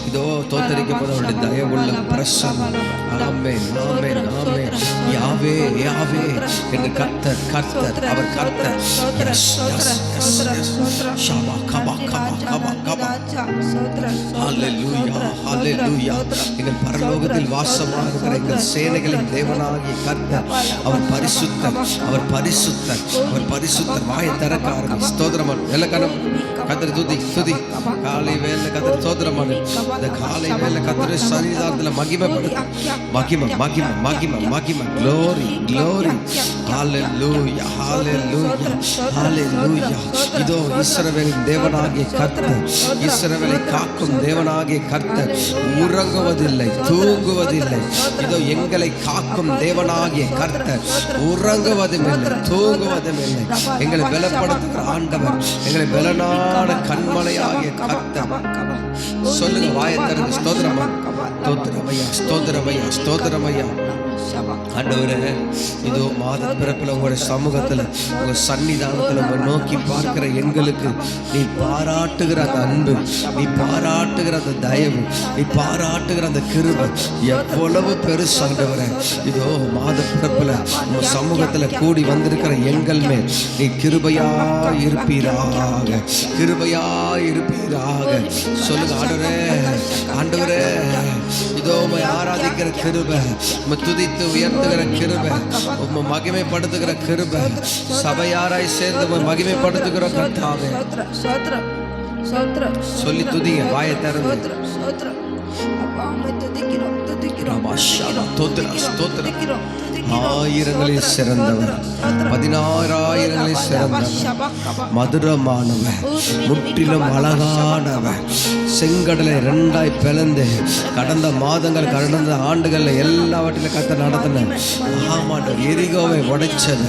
இதோ தோத்தரிக்கப்பட தயவுள்ள பிரசன்னம். ஆமென் ஆமென் ஆமென். யாவே யாவே என்று கர்த்தர் கர்த்தர் அவர் கர்த்தர். Yes yes yes yes. ஷபா கபா கபா கபா கபா. ஹல்லேலூயா ஹல்லேலூயா. எங்கள் பரலோகத்தில் வாசமாகிற எங்கள் சேனைகளின் தேவனாகிய கர்த்தர் அவர் பரிசுத்தர், அவர் பரிசுத்தர், அவர் பரிசுத்தர். வாயை திறக்க ஆரம்பி. ஸ்தோத்திரமான எல்லக்கணம் கர்த்தரை துதி துதி. காலை வேளை கர்த்தரை ஸ்தோத்திரமான இந்த காலை வேளை கர்த்தரை சன்னிதானத்தில் மகிமைப்படுத்து. மகிமை மகிமை மகிமை மகிமை. Glory glory. ஹல்லேலூயா ஹல்லேலூயா ஹல்லேலூயா. இதோ இஸ்ரவேலின் தேவனாகிய கர்த்தர், இஸ்ரவேலை காக்கும் தேவனாகிய கர்த்தர் உறங்குவதில்லை தூங்குவதில்லை. இதோ எங்களை காக்கும் தேவனாகிய கர்த்தர் உறங்குவதும் இல்லை தூங்குவதும் இல்லை. எங்களை பலப்படுத்துகிற ஆண்டவர், எங்களை பலனான கண்மலையாகிய கர்த்தர். சொல்லுங்க வாயை திறந்து ஸ்தோத்திரமா ஸ்தோத்திரமையா ஸ்தோத்திரமையா ஸ்தோத்திரமையா. ஆண்டவரே, இதோ மாத பிறப்பில் உங்களுடைய சமூகத்தில் உங்கள் சன்னிதானத்தில் உங்களை நோக்கி பார்க்கிற எங்களுக்கு நீ பாராட்டுகிற அந்த அன்பு, நீ பாராட்டுகிற அந்த தயவு, நீ பாராட்டுகிற அந்த கிருபை எவ்வளவு பெருசு ஆண்டவரே. இதோ மாத பிறப்பில் உங்கள் சமூகத்தில் கூடி வந்திருக்கிற எங்கள் மேல் நீ கிருபையா இருப்பீராக, கிருபையா இருப்பீராக. சொல்லுங்க ஆண்டவரே ஆண்டவரே. இதோ உம்மை ஆராதிக்கிற கிருபை, உம்மை துதித்து உயர்த்துகிற கிருபை, உம்மை மகிமைப்படுத்துகிற கிருபை, சபையாராய் சேர்ந்து உம்மை மகிமைப்படுத்துகிற கர்த்தாவே. சொல்லி துதிங்க வாயை திறந்து. ஆயிரங்களில் சிறந்தவர், 16,000ங்களில் சிறந்தவர், மதுரமானவர், முற்றிலும் அழகானவர், செங்கடலை 2ஆய் பிளந்து கடந்த மாதங்கள் கடந்த ஆண்டுகளில் எல்லாவற்றிலும் கர்த்தர் நடத்தின ஆமாண்டவர். எரிகோவை உடைச்சது,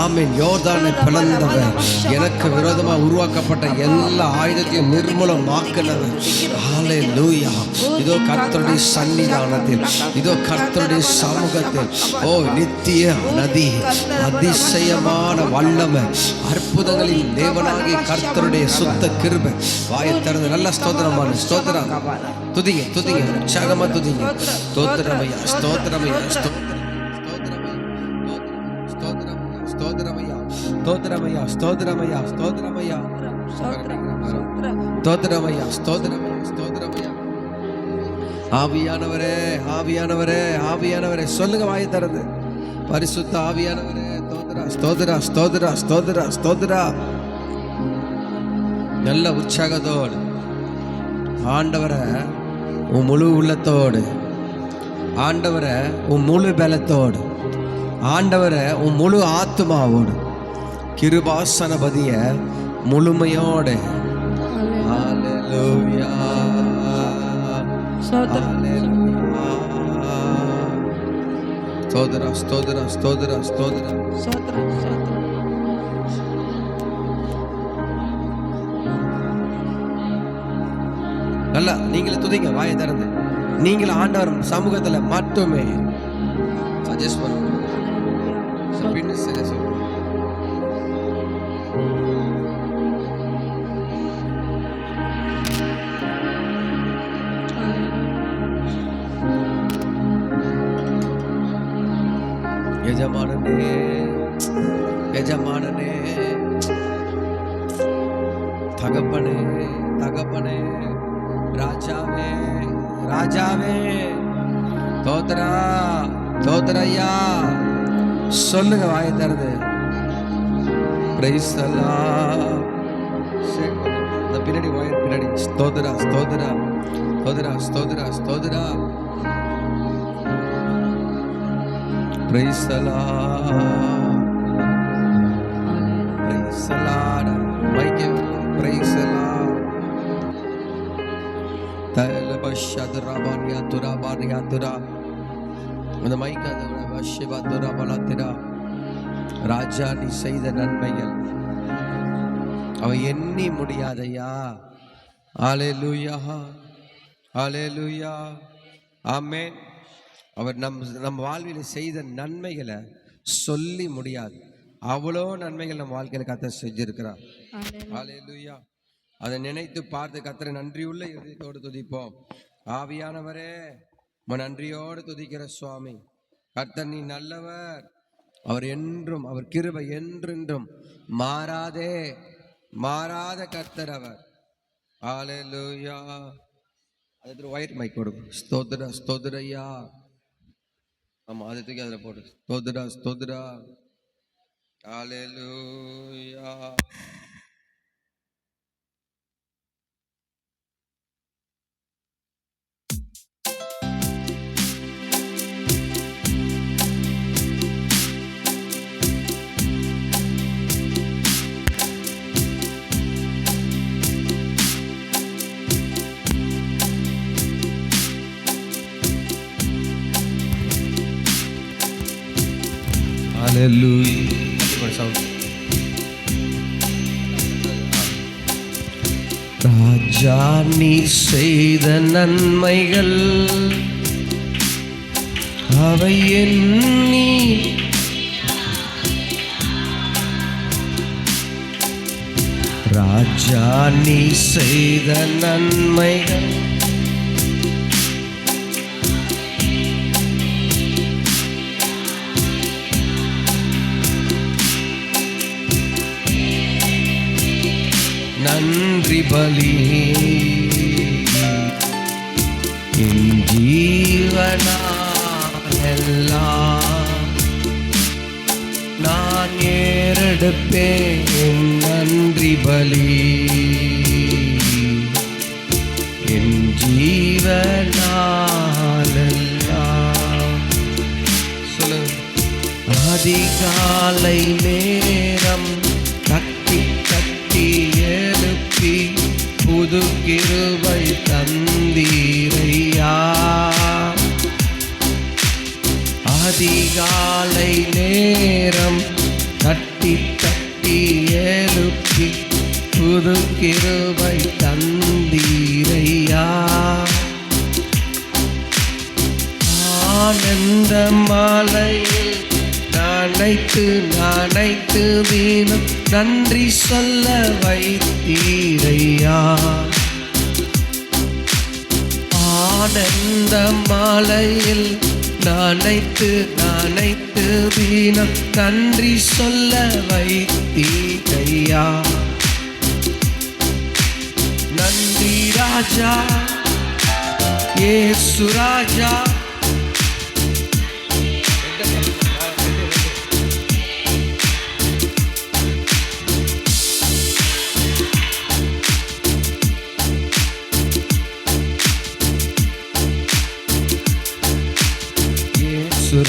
ஆமீன். யோர்தானை பிளந்தவர், எனக்கு விரோதமாக உருவாக்கப்பட்ட எல்லா ஆயுதத்தையும் நிர்மூலமாக்கினவர். ஹல்லேலூயா. இதோ கர்த்தருடைய சன்னிதானத்தில், இதோ கர்த்தருடைய சமூகத்தில், ஓ நித்திய நதி, அதிசயமான வல்லமை, அற்புதங்களின் தேவனாகிய கர்த்தருடைய சுத்த கிருபை. வாயை திறந்து நல்ல ஸ்தோத்திரமான ஸ்தோத்திரம் துதிங்க துதிங்க உற்சாகமா துதிங்க. ஸ்தோத்திரமையா ஸ்தோத்திரமையா ஸ்தோத்திரமையா ஸ்தோத்திரமையா ஸ்தோத்திரமையா ஸ்தோத்திரமையா ஸ்தோத்திரமையா ஸ்தோத்திரமையா ஸ்தோத்திரமையா ஸ்தோத்திரமையா. ஆவியானவரே ஆவியானவரே ஆவியானவரே. சொல்லுங்க வாயை திறந்து. பரிசுத்த ஆவியானவரே ஸ்தோத்திரா ஸ்தோத்திரா ஸ்தோத்திரா ஸ்தோத்திரா ஸ்தோத்திரா. நல்ல உற்சாகத்தோடு ஆண்டவரை உன் முழு உள்ளத்தோடு, ஆண்டவரை உன் முழு பலத்தோடு, ஆண்டவரை உன் முழு ஆத்மாவோடு, கிருபாசனபதிய முழுமையோடு. ஹல்லேலூயா ஹல்லேலூயா. ஸ்தோத்திரா ஸ்தோத்திரா ஸ்தோத்திரா ஸ்தோத்திரா. நல்லா நீங்களே துதிங்க வாயை திறந்து. நீங்கள் ஆண்டவர் சமூகத்துல மட்டுமே சஜஸ்ட் பண்ணுங்க. எஜமானனே எஜமானனே, தகப்பனே தகப்பனே, ராஜாவே ராஜாவே. தோத்ரா தோத்ரையா. சொல்லுங்க வாயை திறந்து. பிரைஸ் அல்லாஹ். அந்த பின்னாடி வாயை பின்னாடி. ஸ்தோத்ரா ஸ்தோத்ரா ஸ்தோத்ரா ஸ்தோத்ரா ஸ்தோத்ரா. பிரைஸ் அல்லாஹ் பிரைஸ் அல்லாஹ். மைக்கே பிரைஸ் அல்லாஹ். ராஜா, நீ செய்த நன்மைகள் அவை எண்ணி முடியாதையா. ஹல்லேலூயா ஹல்லேலூயா ஆமென். அவர் நம் வாழ்வில் செய்த நன்மைகளை சொல்லி முடியாது. அவ்வளோ நன்மைகள் நம் வாழ்க்கையில் கர்த்தர் செஞ்சிருக்கிறார். ஹல்லேலூயா. அதை நினைத்து பார்த்து கர்த்தரை நன்றியுள்ள இதயத்தோடு துதிப்போம். ஆவியானவரே, நன்றியோடு துதிக்கிற சுவாமி. கர்த்தர் நீ நல்லவர், அவர் என்றும், அவர் கிருபை என்றென்றும் மாறாத கர்த்தர் அவர். ஹல்லேலூயா. அது ஒயிட் மைக் போடு. ஸ்தோத்திர ஸ்தோத்திரையா. ஆமா, அதை தூக்கி அதில் போடு. ஸ்தோத்திரா ஸ்தோத்திரா. ஹல்லேலூயா. ராஜா நீ செய்த நன்மைகள் அவை எண்ணி ராஜா நீ செய்த நன்மைகள் நன்றி பலி என் ஜீவனாலெல்லாம் நான் ஏறெடுப்பேன். நன்றி பலி என் ஜீவனாலெல்லாம். சொல்லுங்க. அதிகாலை நேரம் தட்டி எழுப்பி புது கிருபை தந்தீரையா. அதிகாலை நேரம் தட்டி எழுப்பி புது கிருபை தந்தீரையா. ஆனந்த மாலையில் நனைத்து தினம் நன்றி சொல்ல வைத்தீரையா. ஆனந்த மாலையில் நனைத்து தினம் நன்றி சொல்ல வைத்தீரையா. நன்றி ராஜா இயேசு ராஜா.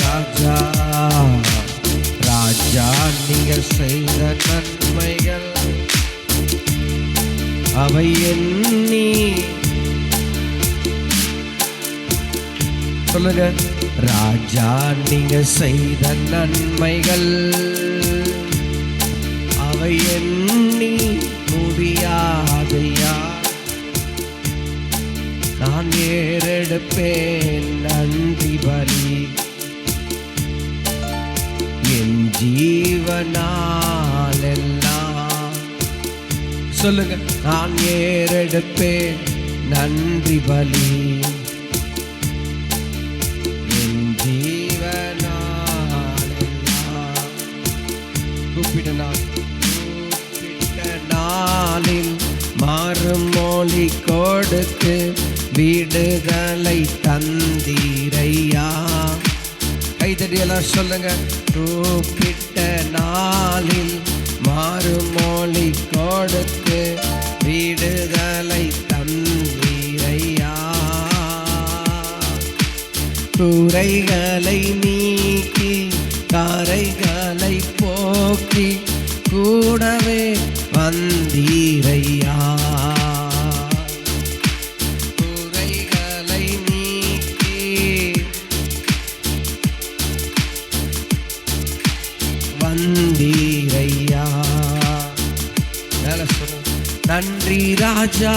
ராஜா ராஜா நீங்க செய்த நன்மைகள் அவை எண்ணி. சொல்லுங்க. ராஜா நீங்க செய்த நன்மைகள் அவை எண்ணி முடியாதையா. நான் ஏறெடுப்பேன் நன்றி பலி என் ஜீவனாலெல்லாம். சொல்லுங்க. நான் ஏறெடுப்பேன் நன்றி பலி என் ஜீவனாலெல்லாம். கூப்பிட்ட நாளில் மறுமொழி கொடுத்து விடுதலை தந்தீரையா. கைதடியெல்லாம் சொல்லுங்க. கூப்பிட்ட நாளில் மறுமொழி கொடுத்து விடுதலை தந்தீரையா. குறைகளை நீக்கி கரைகளை போக்கி கூடவே வந்தீரையா. குறைகளை நீக்கி வந்தீரையா. நன்றி ராஜா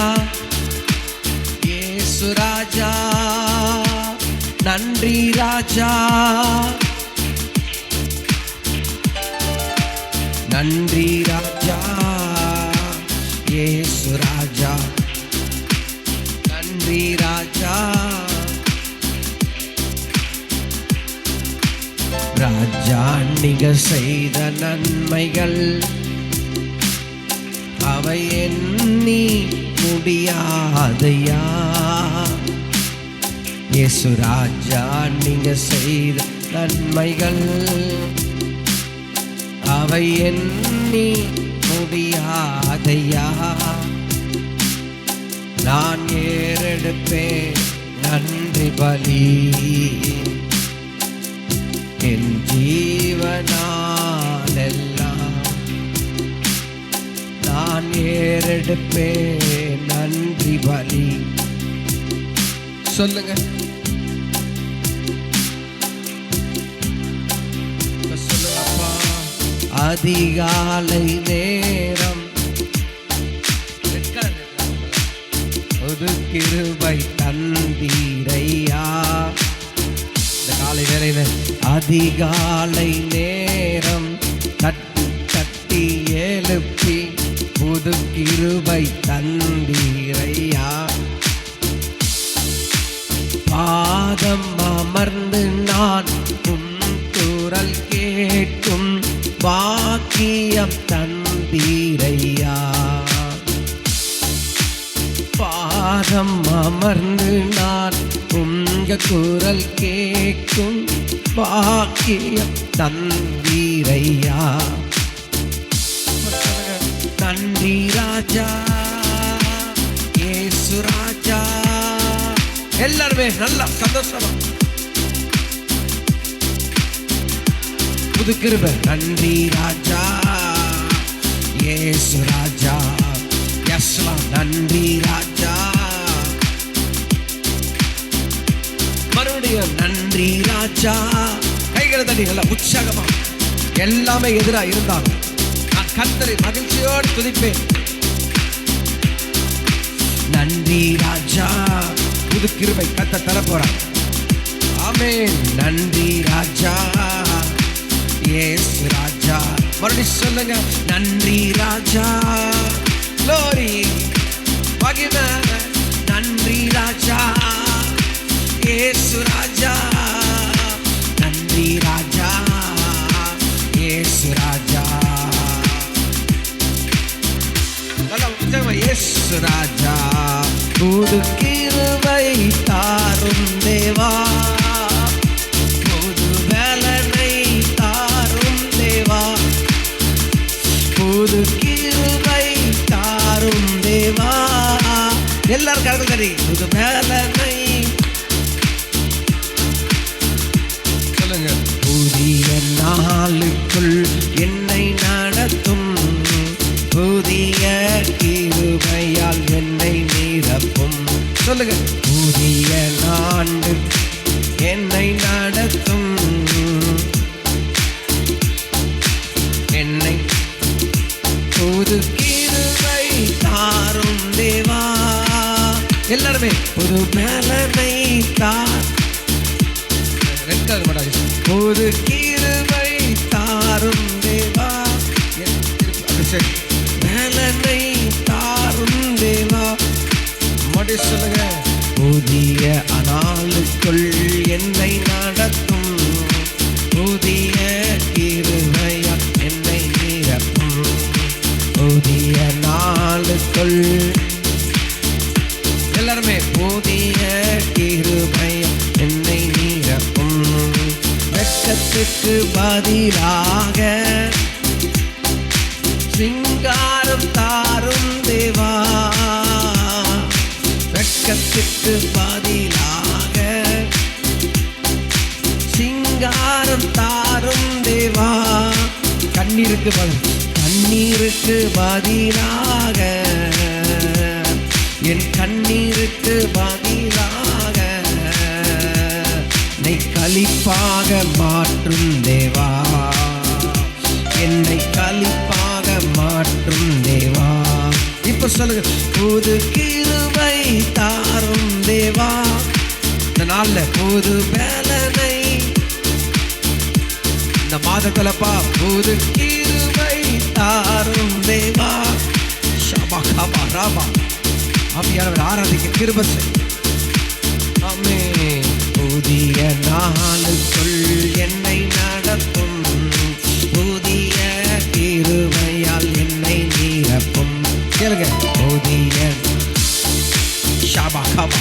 இயேசு ராஜா. நன்றி ராஜா. நன்றி ராஜா இயேசு ராஜா. நன்றி ராஜா. ராஜா நீங்க செய்த நன்மைகள் அவை எண்ணி முடியாதையா. இயேசு ராஜா நீங்க செய்த நன்மைகள் அவை எண்ணி முடியாதையா. நான் ஏறெடுப்பேன் நன்றி பலி, என் ஜீவனாலெல்லாம் நான் ஏறெடுப்பேன் நன்றி பலி. சொல்லுங்க, சொல்லுங்கப்பா. அதிகாலை நேரம் ஒரு கிருபை தந்தீரையா. இந்த காலை வேளையில அதிகாலை நேரம் தட்டி தட்டி எழுப்பி புது கிருபை தந்தீரையா. பாதம் அமர்ந்து நான் உன் குரல் கேட்கும் பாக்கியம் தந்தீரையா. பாதம் அமர்ந்து நான் உங்க குரல் கேட்கும் பாக்கியம் தந்தீரையா. நன்றி ராஜா, இயேசு ராஜா. எல்லாருமே நல்லா சந்தோஷமா புது கிருபை. நன்றி ராஜா, இயேசு ராஜா. யஸ்லாம் நன்றி ராஜா. மறுபடியும் நன்றி ராஜா. கைகளை தட்டி நல்லா உற்சாகமா. எல்லாமே எதிராக இருந்தாங்க, நான் கர்த்தரை மகிழ்ச்சியோடு துதிப்பேன். நன்றி ராஜா. புது கிருபை கர்த்தர் தர போறார். ஆமென். நன்றி ராஜா, இயேசு ராஜா. மறுபடியும் சொல்லுங்க, நன்றி ராஜா. glory மகிமை. நன்றி ராஜா, இயேசு ராஜா. நன்றி ராஜா, இயேசு ராஜா. இயேசு ராஜா. புது கிருபை தாரும் தேவா, புது பலனை தாரும் தேவா, புது கிருபை தாரும் தேவா. எல்லாரும் கருத்து தரி. புது பலனை சொல்லுங்க. புதிய நாளுக்குள் என்னை நடத்தும், புதிய கிருபையால் என்னை நிரப்பும். சொல்லுங்க. புதிய ஆண்டு என்னை நடத்தும், என்னை புது கிருபை தாரும் தேவா. எல்லாருமே புது பலனை தார். புது கிருபை தாரும் தேவா. பலனை தாரும் தேவா. மடி சொல்லுங்க. புதிய நாளுக்குள் என்னை நடத்தும், புதிய கிருபையால் என்னை நிரப்பும். புதிய நாளுக்குள் எல்லாருமே புதிய கிருபையால் என்னை நிரப்பும். வெட்கத்துக்கு பதிலாக சிங்காரம் தாரும் தேவா. வெட்கத்துக்கு பதிலாக சிங்காரம் தாரும் தேவா. கண்ணீருக்கு பதிலாக என் கண்ணீருக்கு பதிலாக என்னை களிப்பாக மாற்றும் தேவா. என்னை களிப்பாக மாற்றும் தேவா. இப்ப சொல்லுங்க. புது கிருபை தாரும் தேவா. இந்த நாள்ல புது பலனை இந்த மாதத்துலப்பா புது கிருபை தாரும் தேவா. ஷபா கபா ராபா. ஆவியானவர் ஆராதிக்க கிருபை செய். புதிய நாளுக்குள் என்னை நடத்தும், புதிய கிருபையால் என்னை நிரப்பும். கேளுங்க, புதிய ஷாபா கபா,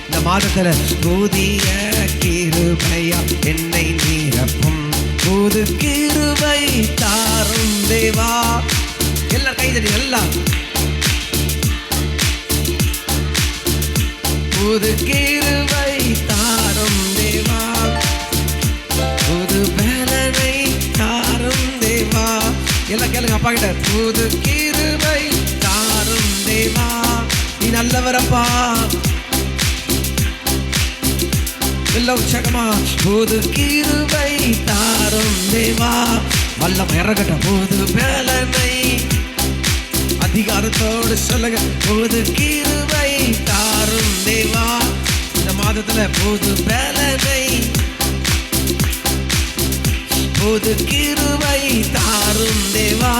இந்த மாதத்துல புதிய கிருபையால் என்னை நிரப்பும், புது கிருபை தாரும் தேவா. எல்லாரும் கைதடி, எல்லாம் புது கிருபை தாரும் தேவா, புது பலனை தாரும் தேவா. எல்லாம் கேளுங்க அப்பா கிட்ட, புது கிருபை தாரும் தேவா, நீ நல்லவரப்பா. எல்லாம் உற்சாகமா, புது கிருபை தாரும் தேவா, வல்லம் இறங்கட்ட புது பலனை. அதிகாரத்தோடு சொல்லுங்க, புது கிருபை தாரும் தேவா. இந்த மாதத்துல புது பலனை, புது கிருபை தாரும் தேவா.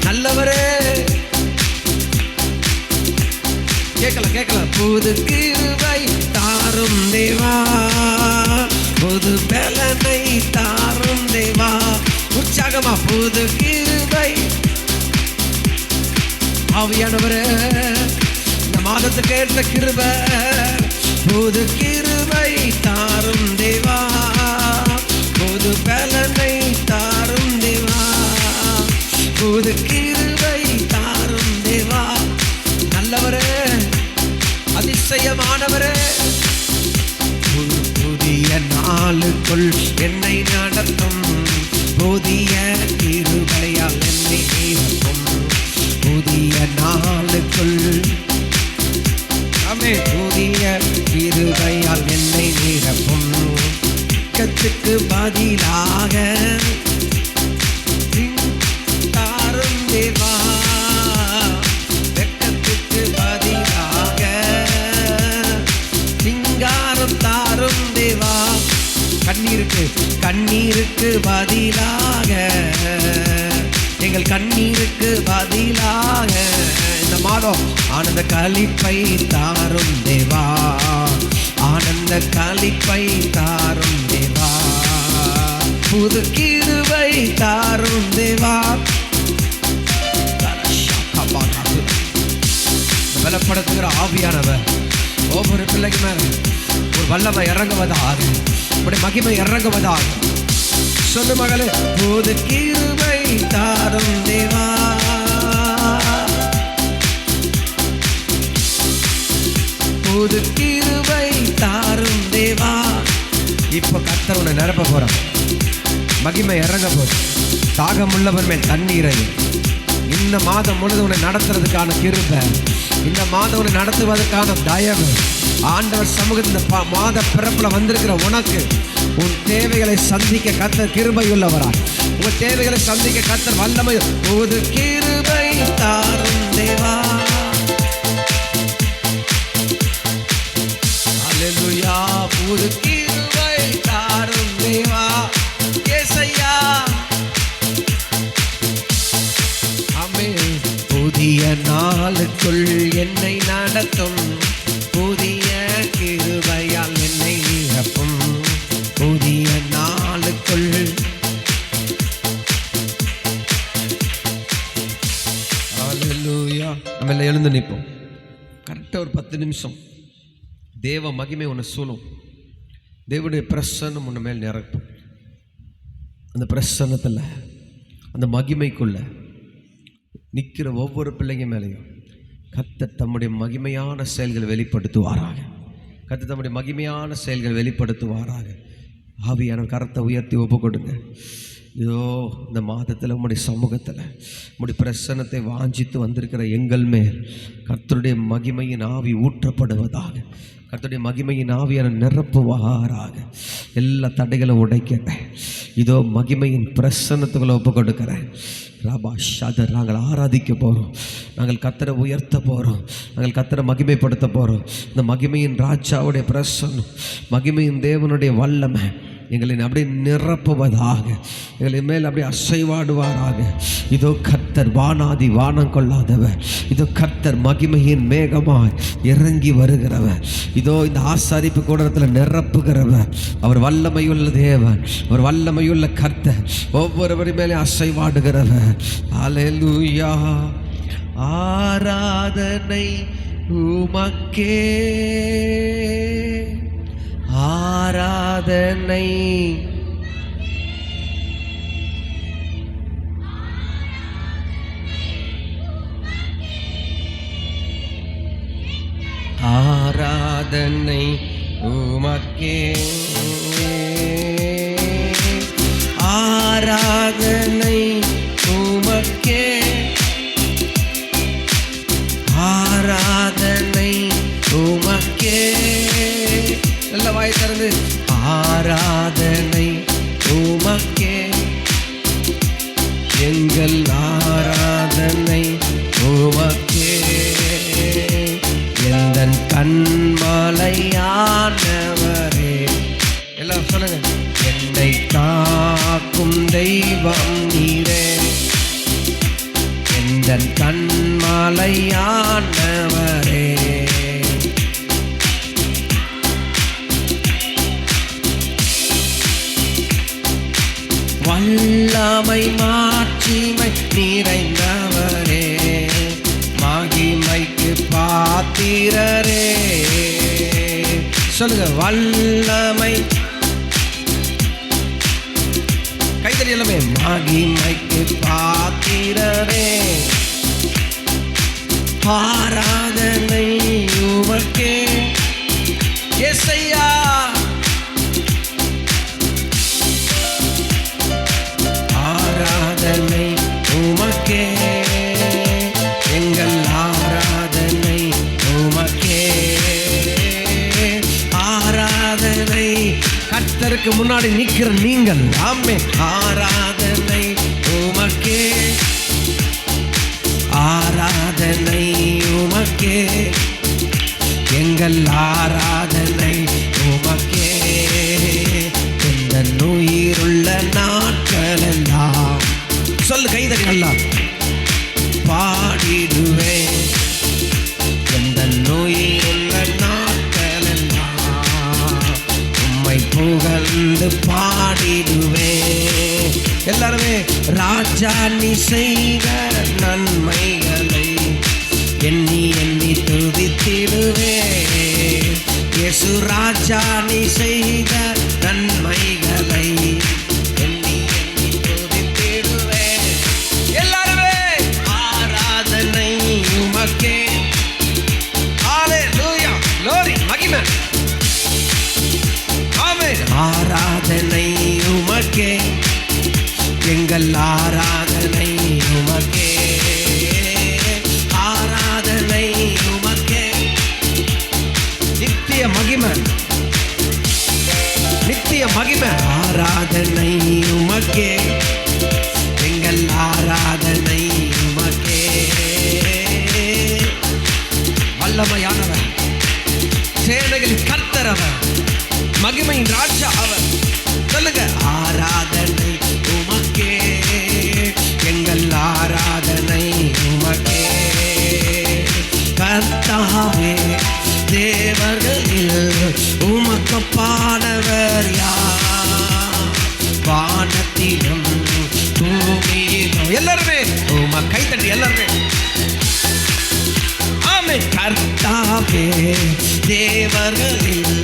நல்லவரே, கேட்கல புது கிருபை தாரும் தேவா, புது பலனை தாரும் தேவா. உற்சாகமா, புது கிருபை. ஆவியானவரே, இந்த மாதத்துக்கு ஏற்ற கிருபை, புது கிருபை தாரும் தேவா, புது பலனை தாரும் தேவா, புது கிருபை தாரும் தேவா. நல்லவரே, அதிசயமானவரே, புதிய நாளுக்குள் என்னை நடத்தும், புதிய கிருபையால் என்னை நிரப்பும், புதிய நாளுக்குள் புதிய கிருபையால் என்னை நிரப்பும். கத்துக்கு பதிலாக தாரும் தேவா, வெக்கத்துக்கு பதிலாக சிங்காரம் தாரும் தேவா. கண்ணீருக்கு பதிலாக, எங்கள் கண்ணீருக்கு பதிலாக இந்த மாதம் ஆனந்த களிப்பை தாரும் தேவா, ஆனந்த களிப்பை தாரும் தேவா, புது கிருபை தாரும் தேவா. பலப்படுத்துகிற ஆவியானவர் ஒவ்வொரு பிள்ளைக்கு மேல ஒரு வல்லமை இறங்குவதாக, உடைய மகிமை இறங்குவதாக. சொல்லு மகளே, புது கிருபை தாரும் தேவா, புது கிருபை தாரும் தேவா. இப்ப கர்த்தர் உன்னை நிரப்ப போறான், மகிமை இறங்க போது. தாகம் உள்ளவர் மேல் தண்ணீரை இந்த மாதம் முழுது உன்னை நடத்துறதுக்கான கிருபை, இந்த மாதம் உன்னை நடத்துவதற்கான தயவு ஆண்டவர் சமூகத்தில் இந்த மாத பிறப்புல வந்திருக்கிற உனக்கு உன் தேவைகளை சந்திக்க கர்த்தர் கிருபை உள்ளவராய், உன் தேவைகளை சந்திக்க கர்த்தர் வல்லமை. புது கிருபை தாரும் தேவா, அல்லேலூயா, புது கிருபை தாரும் தேவா. இயேசையா, ஆமென். புதிய நாளுக்குள் என்னை நடத்தும், புதிய கிருபையால் என்னை நிரப்பும், புதிய நாளுக்குள். அல்லேலூயா. நம்ம எல்லாம் எழுந்து நிற்போம். கரெக்டாக ஒரு 10 நிமிஷம் தேவ மகிமை உன்னை சூழும், தேவனுடைய பிரசன்னம் உன்னை மேல் நிரப்பும். அந்த பிரசன்னத்தில், அந்த மகிமைக்குள்ள நிற்கிற ஒவ்வொரு பிள்ளைங்க மேலேயும் கர்த்தர் தம்முடைய மகிமையான செயல்களை வெளிப்படுத்துவாராக, கர்த்தர் தம்முடைய மகிமையான செயல்களை வெளிப்படுத்துவாராக. ஆவியான கரத்தை உயர்த்தி ஒப்பு கொடுங்க. இதோ இந்த மாதத்தில் உம்முடைய சமூகத்தில் உம்முடைய பிரசன்னத்தை வாஞ்சித்து வந்திருக்கிற எங்கள் மேல் கர்த்தருடைய மகிமையின் ஆவி ஊற்றப்படுவதாக, கர்த்தருடைய மகிமையின் ஆவியான நிரப்புவாராக. எல்லா தடைகளை உடைக்கிறேன். இதோ மகிமையின் பிரசன்னத்துக்குள்ள ஒப்பு கொடுக்கிறேன். ராபா ஷாதர், நாங்கள் ஆராதிக்க போகிறோம், நாங்கள் கர்த்தரை உயர்த்த போகிறோம், நாங்கள் கர்த்தரை மகிமைப்படுத்த போகிறோம். இந்த மகிமையின் ராஜாவுடைய பிரசன்னம், மகிமையின் தேவனுடைய வல்லமை எங்களை அப்படியே நிரப்புவதாக, எங்களை மேல் அப்படியே அசைவாடுவாராக. இதோ கர்த்தர் வானாதி வானம் கொள்ளாதவர், இதோ கர்த்தர் மகிமையின் மேகமாய் இறங்கி வருகிறவர், இதோ இந்த ஆசாரிப்பு கூடத்தில் நிரப்புகிறவர். அவர் வல்லமையுள்ள தேவன், அவர் வல்லமையுள்ள கர்த்தர், ஒவ்வொருவரி மேலே அசைவாடுகிறவர். அல்லேலூயா. ஆராதனை உமக்கே, ஆராதனை ஆராதனை உமக்கே, ஆராதனை உமக்கே, ஆராதனை உமக்கே. நல்ல வாய் திறந்து ஆராதனை உமக்கே, எங்கள் ஆராதனை உமக்கே. எந்தன் கண்மலையானவரே, எல்லாம் சொல்லுங்க. என்னை காக்கும் தெய்வம் நீரே, எந்தன் கண்மலையானவரே. வல்லமை மாட்சிமை நிறைந்தவரே, மகிமைக்கு பாத்திரரே. சொல்லுங்க. வல்லமை கைதறி எல்லாமே. மகிமைக்கு பாத்திரரே, ஆராதனை உமக்கே. இயேசையா. ஆராதனை உமக்கே, எங்கள் ஆராதனை உமக்கே. ஆராதனை கர்த்தருக்கு முன்னாடி நிற்கிற நீங்கள், ஆமென். ஆராதனை உமக்கே, ஆராதனை உமக்கே, எங்கள் ஆராதனை உமக்கே. இந்த உயிருள்ள நாட்கள் எல்லாம் சொல்லு, கைதறி நல்லா பாடிடுவேன். இந்த உயிருள்ள நாட்கள் எல்லாம் உம்மை புகழ்ந்து பாடிடுவேன். எல்லாருமே. ராஜா நீ செய்த நன்மைகளை எண்ணி எண்ணி துதித்திடுவே. இயேசு ராஜா நீ செய்த நன்மைகளை எண்ணி எண்ணி துதித்திடுவே. எல்லாருமே. ஆராதனை உமக்கே. ஹல்லேலூயா. glory. மகிமை. ஆமென். ஆராதனை உமக்கே, எங்கள் ஆராதனை உமக்கே, ஆராதனை உமக்கே. நித்திய மகிமை, நித்திய மகிமை. ஆராதனை உமக்கே, எங்கள் ஆராதனை உமக்கே. வல்லமையானவர், சேனைகளின் கர்த்தர் அவர், மகிமையின் ராஜா அவர். சொல்லுங்க. ஆராதனை உமக்கே, எங்கள் ஆராதனை உமக்கே. கர்த்தாவே, தேவர்களில் உமக்கொப்பானவர் யார்? வானத்திலும் பூமியிலும். எல்லாருமே கை தட்டி எல்லாருமே. ஆமென். கர்த்தாவே, தேவர்களில்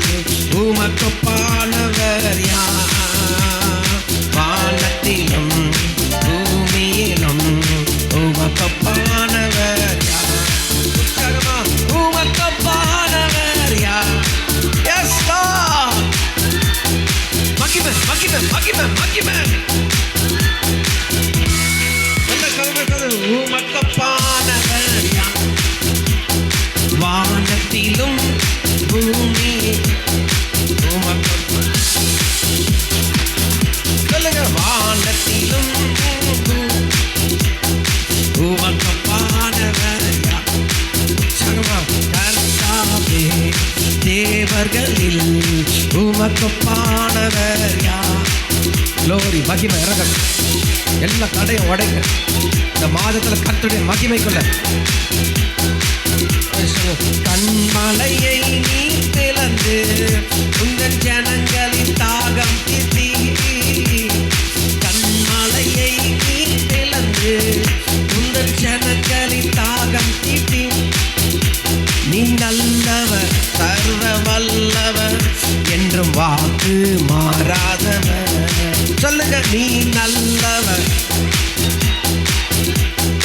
உமக்கொப்பானவர் யார்? வானத்திலும் பூமியிலும் உமக்கொப்பானவர் யார்? உற்சாகமா. உமக்கொப்பானவர் யார்? Yes Lord. மகிமை, மகிமை, மகிமை, மகிமை. உமக்கொப்பானவர் யார்? வானத்திலும் பூமி சொல்லுங்க. வானத்திலும் உமக்கொப்பானவர் யார்? கர்த்தாவே, தேவ தேவர்களில் உமக்கொப்பானவர் யார்? Glory, மகிமை இறங்கட்டும். எல்லா தடையும் உடைங்க. இந்த மாதத்துல கர்த்தருடைய மகிமைக்குள்ள கண்மலையை நீ திறந்து உங்கள் ஜனங்களின் தாகம் தீர்த்தி. கண்மலையை நீ திறந்து உங்கள் ஜனங்களின் தாகம் தீர்த்தி. நீ நல்லவர், சர்வ வல்லவர், என்றும் வாக்கு மாறாதவர். சொல்லுங்க, நீ நல்லவர்,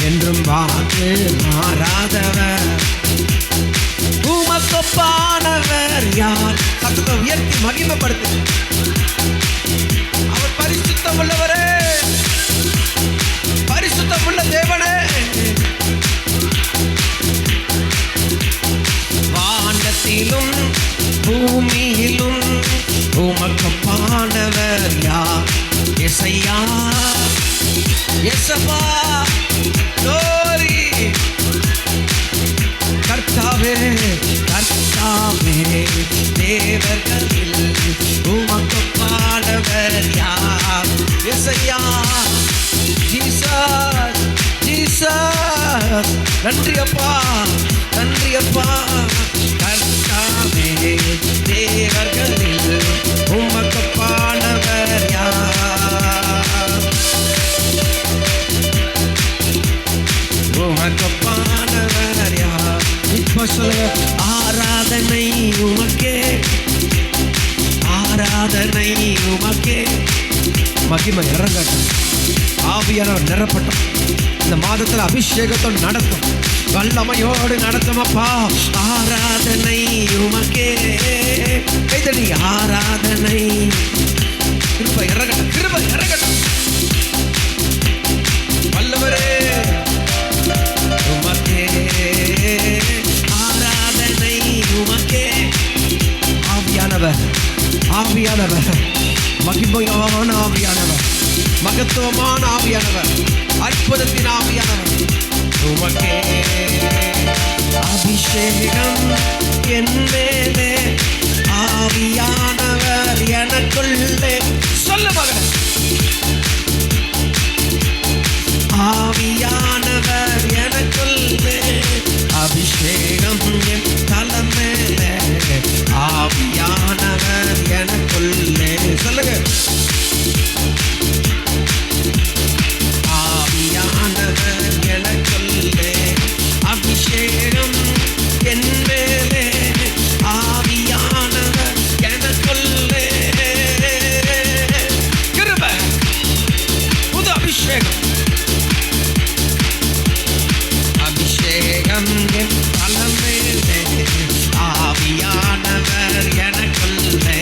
என்றும் வாக்கு மாறாதவர். உமக்கொப்பானவர் யார்? சத்தத்தை உயர்த்தி மகிமைப்படுத்து. அவர் பரிசுத்தம் உள்ளவரே, பரிசுத்தம் உள்ள தேவனே. வானத்திலும் பூமியிலும் உமக்கொப்பானவர் யார்? எசையா, எசப்பா, glory. கர்த்தாவே, கர்த்தாவே, தேவர்களில் உமக்கொப்பானவர் யார்? Isaiah, Jesus, Jesus. நன்றி அப்பா, நன்றி அப்பா. கர்த்தாவே, தேவர்களில் உமக்கொப்பானவர் யார்? உமக்கொப்பானவர் யார்? இப்ப சொல்லுங்க, ஆராதனை உமக்கே, ஆராதனை உமக்கே. மகிமை இறங்கட்டும், ஆவியானவர் நிரப்பட்டும். இந்த மாதத்தில் அபிஷேகத்தோடு நடத்தும், வல்லமையோடு நடத்தும் அப்பா. ஆராதனை உமக்கே. கைதடி, ஆராதனை. கிருபை இறங்கட்டும், கிருபை இறங்கட்டும். வல்லவரே உமக்கே, ஆராதனை உமக்கே. ஆவியானவர், ஆவியானவர், மகிமையான ஆவியானவர், மகத்துவமான ஆவியானவர், அற்புதத்தின் ஆவியானவர் உமக்கே. அபிஷேகம் என் மேலே, ஆவியானவர் எனக்குள்ளே. சொல்ல மகன், ஆவியானவர் எனக்குள்ளே. அபிஷேகம் என் தலைமேலே, ஆவியானவர் எனக்குள்ளே. சொல்லுங்க, ஆவியானவர் எனக்குள்ளே. அபிஷேகம் என் மேலே, ஆவியானவர் எனக்குள்ளே. கிருபை, புது அபிஷேகம். அபிஷேகம் என் தலைமேலே, ஆவியானவர் எனக்குள்ளே.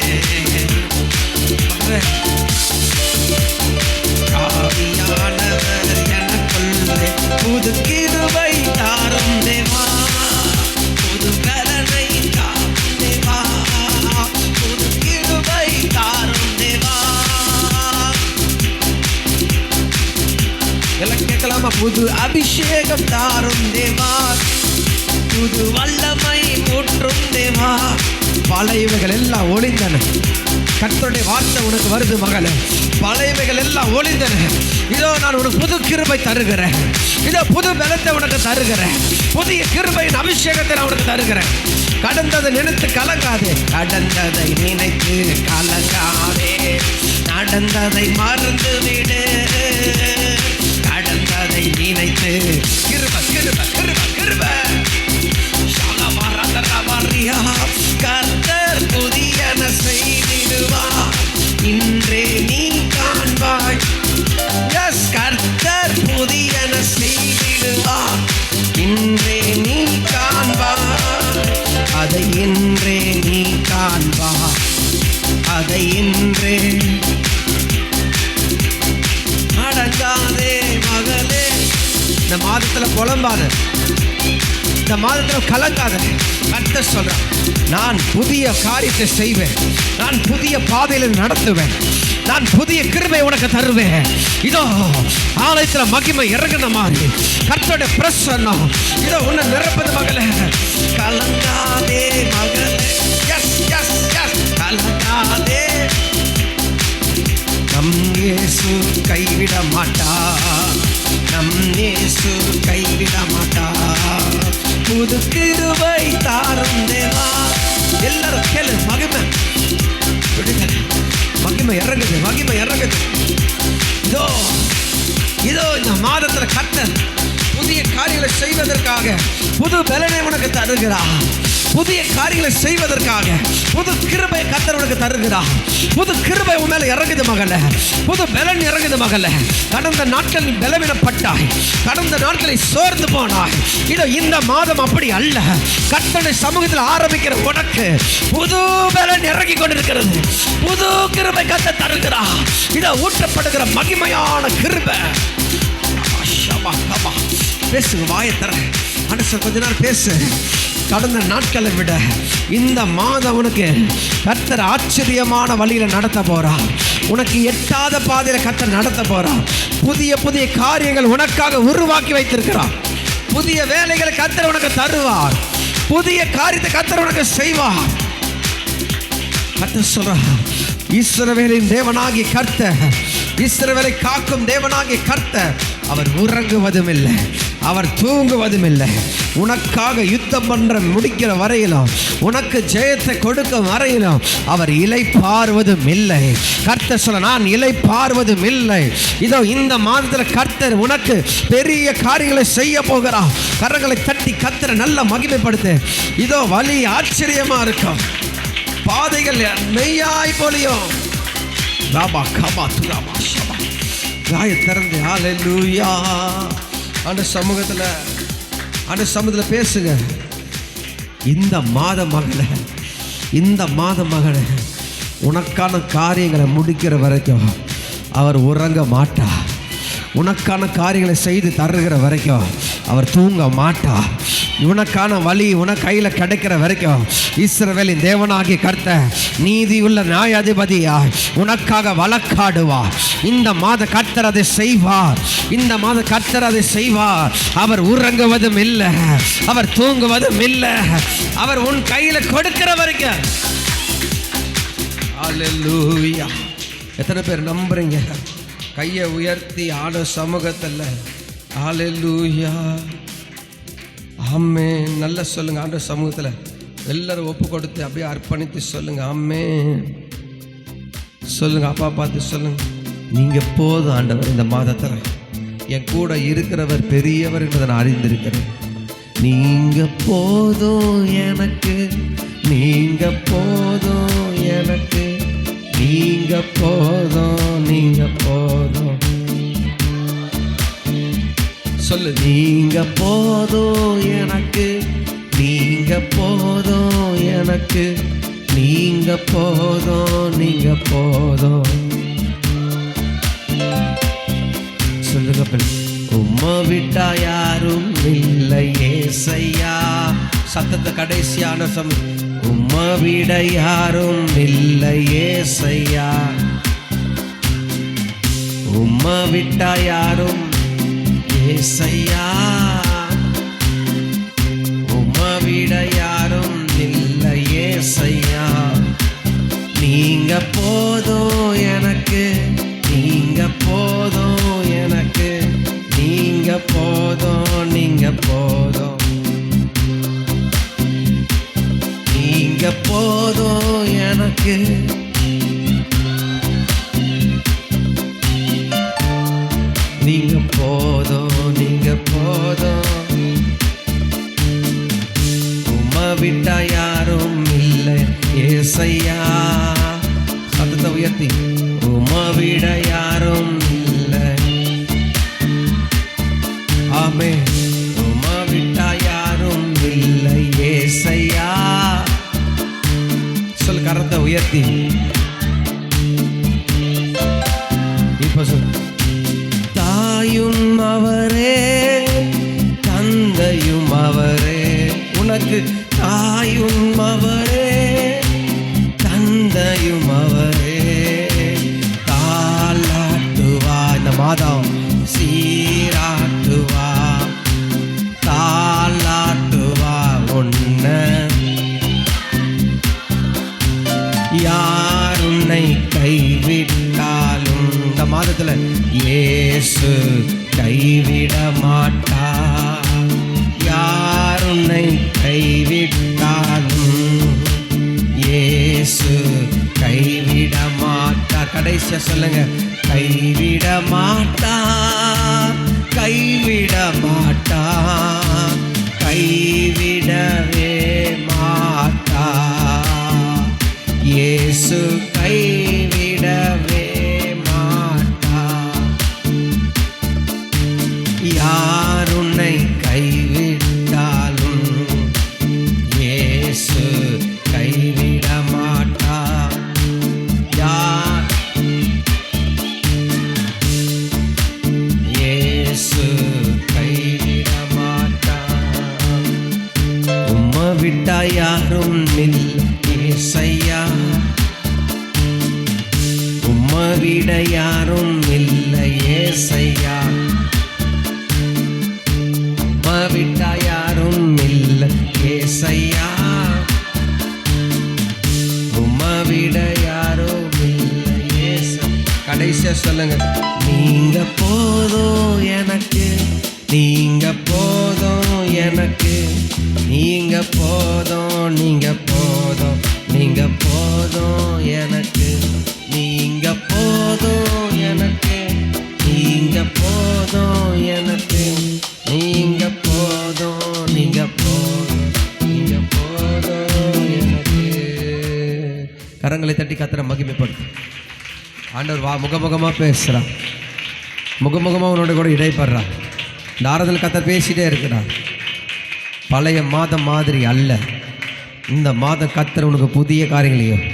ஆவியானவர் எனக்குள்ளே. புது கிருபை தாரும் தேவா, புது கருணை தாரும் தேவா, புது கிருபை தாரும் தேவா. எல்லாம் கேட்கலாமா? புது அபிஷேகம் தாரும் தேவா, புது வல்லமை ஊற்றும் தேவா. பழையவைகள் எல்லாம் ஒளிந்தன. கர்த்தருடைய வார்த்தை உனக்கு வருது மகளே. பழையவைகள் எல்லாம் ஒளிந்தன. இதோ நான் உனக்கு புது கிருபை தருகிறேன். இதோ புது பலத்தை உனக்கு தருகிறேன். புதிய கிருபையின் அபிஷேகத்தை நான் உனக்கு தருகிறேன். கடந்ததை நினைத்து கலங்காதே, கடந்ததை நினைத்து கலங்காதே. நடந்ததை மறந்து விடு, கடந்ததை நினைத்து. கிருபை, கிருபை, கிருபை, கிருபை. கர்த்தர் புதியன செய்திடுவார், இன்றே நீ காண்பாய். எஸ், கர்த்தர் புதியன செய்திடுவார், இன்றே நீ காண்பாய். அதை இன்றே நீ காண்பாய், அதை இன்றே. அடங்காதே மகளே, இந்த மாதத்துல புலம்பாத, இந்த மாதத்தில் கலங்காத. கர்த்தர் சொல்றான், நான் புதிய காரியத்தை செய்வேன், நான் புதிய பாதையில் நடத்துவேன், நான் புதிய கிருபை உனக்கு தருவேன். இதோ ஆலயத்துல மகிமை இறங்கின மாதிரி கர்த்தருடைய பிரசன்னம் இதோ உன்னை நிரப்பது மகளே. கலங்காதே மகளே. எஸ் எஸ் இறங்குது மகிமை, மகிமை இறங்குது, மகிமை இறங்குது. இதோ இதோ இந்த மாதத்துல கர்த்தர் புதிய காரியங்களை செய்வதற்காக புது பலனை உனக்கு தருகிறார். புதிய காரியங்களை செய்வதற்காக புது கிருபை கர்த்தர் உனக்கு தருகிறார். புது கிருபை உன் மேல இறங்குது மகளே, புது பலன் இறங்குது மகளே. கடந்த நாட்கள் நீ பலவீனப்பட்டாய், கடந்த நாட்களை சோர்ந்து போனாய். இதோ இந்த மாதம் அப்படி அல்ல. கர்த்தருடைய சமூகத்தில் ஆரம்பிக்கிற உனக்கு புது பலன் இறங்கி கொண்டிருக்கிறது. புது கிருபை கர்த்தர் தருகிறார். இதோ ஊற்றப்படுகிற மகிமையான கிருபை. பேசுங்க, வாயை தர மனுஷன் கொஞ்ச நேரம் பேசு. கடந்த நாட்களை விட இந்த மாதம் உனக்கு கர்த்தர் ஆச்சரியமான வழியில நடத்த போறார். உனக்கு எட்டாத பாதையில கர்த்தர் நடத்த போறார். புதிய புதிய காரியங்கள் உனக்காக உருவாக்கி வைத்திருக்கிறார். புதிய வேலைகளை கர்த்தர் உனக்கு தருவார். புதிய காரியத்தை கர்த்தர் உனக்கு செய்வார். கர்த்தர் சொல்றார், இஸ்ரவேலின் தேவனாகிய கர்த்தர், இஸ்ரவேலை காக்கும் தேவனாகிய கர்த்தர், அவர் உறங்குவதும் இல்லை, அவர் தூங்குவதும் இல்லை. உனக்காக யுத்தம் பண்ற முடிக்கிற வரையிலும், உனக்கு ஜெயத்தை கொடுக்கும் வரையிலும் அவர் இலை பார்வதும் இல்லை. கர்த்தர் சொல்ல, நான் இலை பார்வதும் இல்லை. இதோ இந்த மாதத்தில் கர்த்தர் உனக்கு பெரிய காரியங்களை செய்ய போகிறார். கரங்களை தட்டி கர்த்தரை நல்ல மகிமைப்படுத்து. இதோ வழி ஆச்சரியமா இருக்கும், பாதைகள் மெய்யாய் போலியும். ராபா கபா துராபா ஷபா. காய திறந்து ஹல்லேலூயா. அந்த சமூகத்தில் பேசுங்க. இந்த மாத மகளே, இந்த மாத மகளே, உனக்கான காரியங்களை முடிக்கிற வரைக்கும் அவர் உறங்க மாட்டார். உனக்கான காரியங்களை செய்து தருகிற வரைக்கும் அவர் தூங்க மாட்டார். உனக்கான வழி உனக்கு கையில் கிடைக்கிற வரைக்கும் இஸ்ரவேலின் தேவனாகிய கர்த்தர் நீதியுள்ள நியாயாதிபதியாய் உனக்காக வழக்காடுவார். இந்த மாத கர்த்தர் அதை செய்வார். இந்த மாத கர்த்தர் அதை செய்வார். அவர் உறங்குவதும் இல்லை, அவர் தூங்குவதும் இல்லை. அவர் உன் கையில் கொடுக்கிற வரைக்கும். ஹல்லேலூயா. எத்தனை பேர் நம்புறீங்க? கையை உயர்த்தி ஆட சமூகத்தில் ஹல்லேலூயா ஆமென் நல்ல சொல்லுங்க. ஆண்ட சமூகத்தில் எல்லாரும் ஒப்பு கொடுத்து அப்படியே அர்ப்பணித்து சொல்லுங்க ஆமென் சொல்லுங்க. அப்பா பார்த்து சொல்லுங்க, நீங்க போதும் ஆண்டவர். இந்த மாதத்தில் என் கூட இருக்கிறவர் பெரியவர் என்பதை நான் அறிந்திருக்கிறேன். நீங்க போதும் எனக்கு, நீங்க போதும் எனக்கு, நீங்க போதும், நீங்க போதும். சொல்லு, நீங்க போதும் எனக்கு, நீங்க போதும் எனக்கு, நீங்க போதும், நீங்க போதும். சொல்லுங்க, உம்மை விட்டா யாரும் இல்லை ஏசையா. சத்தத்தை கடைசியான சமயம், உம்மை விட யாரும் இல்லை ஏசையா. உம்மை விட்டா யாரும் ஏசையா. உம்மை விட யாரும் இல்லை ஏசையா. நீங்க போதும் எனக்கு, நீங்க போதும் எனக்கு, நீங்க போதும், நீங்க போதும், நீங்க போதும் எனக்கு. நீங்க போதும், நீங்க போதும். உம்மை விட்டா யாரும் இல்லை ஏசையா. சத்தத்தை உயர்த்தி, உம்மை விட யாரும் இல்லை. ஆமென். உம்மை விட்டா யாரும் இல்லை ஏசையா. சொல், கரத்தை உயர்த்தி இப்ப சொல். தாயும் அவரே, தந்தையும் அவரே, உனக்கு தாயும் அவரே, தந்தையும் அவரே. தாலாட்டுவா, இந்த மாதம் சீராட்டுவா, தாலாட்டுவா உன்ன. யார் உன்னை கைவிட்டாலும் இந்த மாதத்துல இயேசு கைவிட மாட்டா. யார் உன்னை கைவிட்டாலும் கடைசியா சொல்லுங்க, கைவிட மாட்டார், கைவிட மாட்டார், கைவிடவே மாட்டார். இயேசு கைவிடவே மாட்டார். யார் உன்னை கைவிட்டாலும் இயேசு கைவிட மாட்டார். யார் இயேசு கைவிட மாட்டார். உம்மை விட்டா யாரும் இல்லை ஏசையா, உம்மை விட யாரும் இல்லை ஏசையா, உம்மை விட்டா யாரும் இல்லை ஏசையா, உம்மை விட யாரும் இல்லை ஏசையா. கடைசியா சொல்லுங்க, நீங்க போதும் எனக்கு, நீங்க போதும் எனக்கு, நீங்க போதும், நீங்க போதும், நீங்க போதும் எனக்கு, நீங்க போதும் எனக்கு, நீங்க போதும் எனக்கு, நீங்க போதும், நீங்க போதும், நீங்க போதும் எனக்கு. கரங்களை தட்டி கர்த்தரை மகிமைப்படுத்து. ஆண்டவர் முகமுகமாக பேசுகிறார், முகமுகமாக உன்னோட கூட இடைப்படுறார். இந்த ஆராதனையில் கர்த்தர் பேசிகிட்டே இருக்கிறார். பழைய மாதம் மாதிரி அல்ல, இந்த மாதம் கர்த்தர் உனக்கு புதிய காரியங்களையும்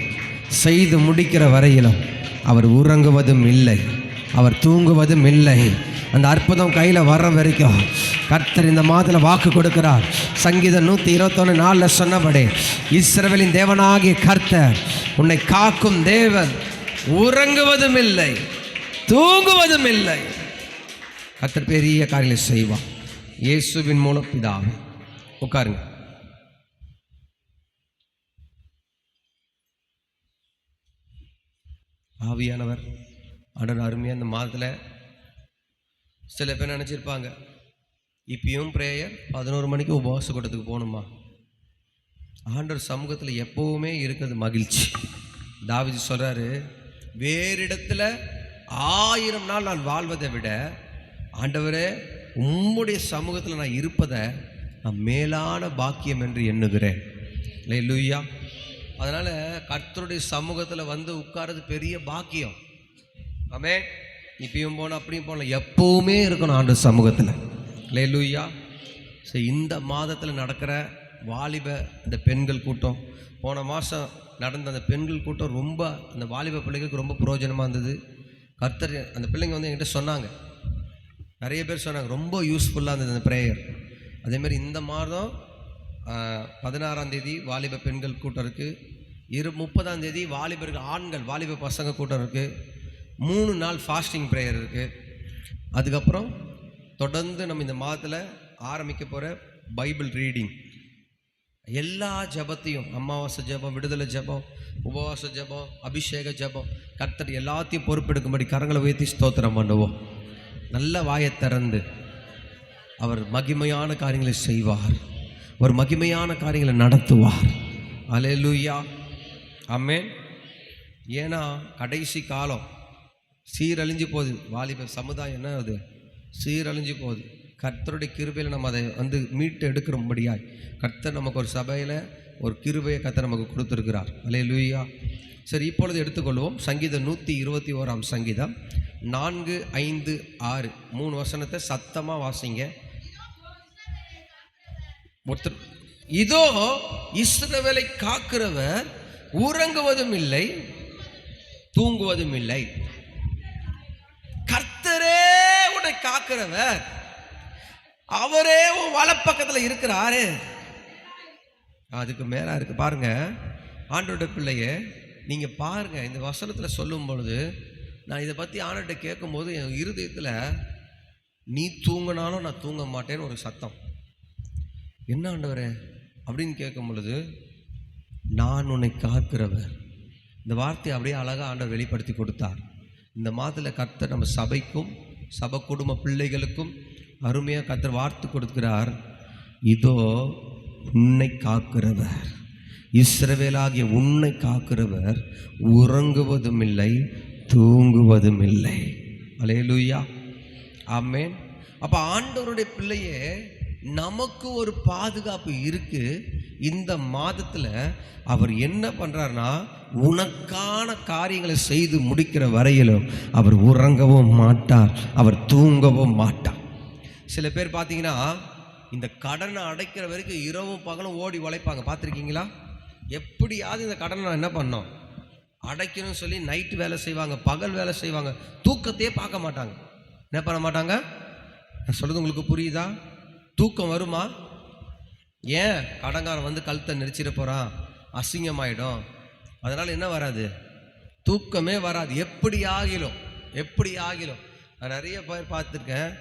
செய்து முடிக்கிற வரையிலும் அவர் உறங்குவதும் இல்லை, அவர் தூங்குவதும் இல்லை. அந்த அற்புதம் கையில் வர்ற வரைக்கும் கர்த்தர் இந்த மாதத்தில் வாக்கு கொடுக்கிறார். சங்கீதம் 121:4 சொன்னபடி, இஸ்ரவேலின் தேவனாகிய கர்த்தர் உன்னை காக்கும் தேவன், உறங்குவதும் இல்லை தூங்குவதும் இல்லை. கர்த்தர் பெரிய காரியங்களை செய்வார். இயேசுவின் மூலம் பிதாவே. உட்காருங்க. ஆவியானவர் ஆண்டவர் அருமையாக இந்த மாதத்தில் சில பேர் நினச்சிருப்பாங்க, இப்பயும் பிரேயர் 11 மணிக்கு உபவாச கூட்டத்துக்கு போகணுமா? ஆண்டவர் சமூகத்தில் எப்போவுமே இருக்கிறது மகிழ்ச்சி. தாவீது சொல்கிறாரு, வேறு இடத்துல 1000 நாள் நான் வாழ்வதை விட ஆண்டவரே உம்முடைய சமூகத்தில் நான் இருப்பதை நான் மேலான பாக்கியம் என்று எண்ணுகிறேன். அல்லேலூயா. அதனால் கர்த்தருடைய சமூகத்தில் வந்து உட்கார்றது பெரிய பாக்கியம். ஆமென். இப்பயும் போனால் அப்படியும் போகலாம், எப்போவுமே இருக்கணும் ஆண்டவர் சமூகத்தில். அல்லேலூயா. சரி, இந்த மாதத்தில் நடக்கிற வாலிப இந்த பெண்கள் கூட்டம், போன மாதம் நடந்த அந்த பெண்கள் கூட்டம் ரொம்ப அந்த வாலிப பிள்ளைகளுக்கு ரொம்ப பிரயோஜனமாக இருந்தது. கர்த்தர் அந்த பிள்ளைங்க வந்து என்கிட்ட சொன்னாங்க, நிறைய பேர் சொன்னாங்க ரொம்ப யூஸ்ஃபுல்லாக இருந்தது அந்த ப்ரேயர். அதேமாதிரி இந்த மாதம் 16ஆம் தேதி வாலிப பெண்கள் கூட்டம் இருக்குது, 30ஆம் தேதி வாலிபர்கள் ஆண்கள் வாலிப பசங்க கூட்டம் இருக்குது, 3 நாள் ஃபாஸ்டிங் ப்ரேயர் இருக்குது. அதுக்கப்புறம் தொடர்ந்து நம்ம இந்த மாதத்தில் ஆரம்பிக்க போகிற பைபிள் ரீடிங், எல்லா ஜபத்தையும், அமாவாசை ஜபம், விடுதலை ஜபம், உபவாச ஜபம், அபிஷேக ஜபம், கர்த்தர் எல்லாத்தையும் பொறுப்பெடுக்கும்படி கரங்களை உயர்த்தி ஸ்தோத்திரம் பண்ணுவோம். நல்ல வாயை திறந்து அவர் மகிமையான காரியங்களை செய்வார், அவர் மகிமையான காரியங்களை நடத்துவார். அல்லேலூயா. ஆமென். ஏன்னா கடைசி காலம் சீரழிஞ்சு போகுது, வாலிப சமுதாயம் என்ன அது சீரழிஞ்சு போகுது. கர்த்தருடைய கிருபையில் நம்ம அதை வந்து மீட்டு எடுக்கிறபடியாய் கர்த்தர் நமக்கு ஒரு சபையில் ஒரு கிருபையை கர்த்தர் நமக்கு கொடுத்துருக்கிறார். அல்லேலூயா. சரி, இப்பொழுது எடுத்துக்கொள்வோம் சங்கீதம் 121 சங்கீதம் 4, 5, 6 3 வசனத்தை சத்தமாக வாசிங்க. ஒருத்தர், இதோ இஸ்ரவேலை காக்கிறவர் உறங்குவதும் இல்லை தூங்குவதும் இல்லை. கர்த்தரே உன்னை காக்கிறவர், அவரே உன் வலப்பக்கத்தில் இருக்கிறாரு. அதுக்கு மேல இருக்கு பாருங்க. ஆண்டவருடைய பிள்ளையே, நீங்க பாருங்க, இந்த வசனத்துல சொல்லும் பொழுது நான் இதை பத்தி ஆண்டவர்கிட்ட கேட்கும் போது என் இருதயத்துல நீ தூங்கினாலும் நான் தூங்க மாட்டேன்னு ஒரு சத்தம். என்ன ஆண்டவரே அப்படின்னு கேட்கும் பொழுது, நான் உன்னை காக்கிறவர். இந்த வார்த்தையை அப்படியே அழகாக ஆண்டவர் வெளிப்படுத்தி கொடுத்தார். இந்த மாதத்தில் கர்த்தர் நம்ம சபைக்கும் சபை குடும்ப பிள்ளைகளுக்கும் அருமையாக கர்த்தர் வார்த்தை கொடுக்கிறார். இதோ உன்னை காக்கிறவர், இஸ்ரவேலாகிய உன்னை காக்கிறவர் உறங்குவதும் இல்லை தூங்குவதும் இல்லை. அல்லேலூயா, ஆமென். அப்போ ஆண்டவருடைய பிள்ளையே, நமக்கு ஒரு பாதுகாப்பு இருக்கு. இந்த மாதத்தில் அவர் என்ன பண்ணுறாருனா, உனக்கான காரியங்களை செய்து முடிக்கிற வரையிலும் அவர் உறங்கவும் மாட்டார், அவர் தூங்கவும் மாட்டார். சில பேர் பார்த்தீங்கன்னா இந்த கடனை அடைக்கிற வரைக்கும் இரவும் பகலும் ஓடி உழைப்பாங்க, பார்த்துருக்கீங்களா? எப்படியாவது இந்த கடனை நான் என்ன பண்ணோம் அடைக்கணும்னு சொல்லி நைட்டு வேலை செய்வாங்க, பகல் வேலை செய்வாங்க, தூக்கத்தையே பார்க்க மாட்டாங்க. என்ன பண்ண மாட்டாங்க? நான் சொல்கிறது உங்களுக்கு புரியுதா? தூக்கம் வருமா? ஏன்? கடங்காரன் வந்து கழுத்தை நெரிச்சிட போகிறான், அசிங்கமாயிடும், அதனால் என்ன வராது? தூக்கமே வராது. எப்படி ஆகிலும் நான் நிறைய பேர் பார்த்துருக்கேன்,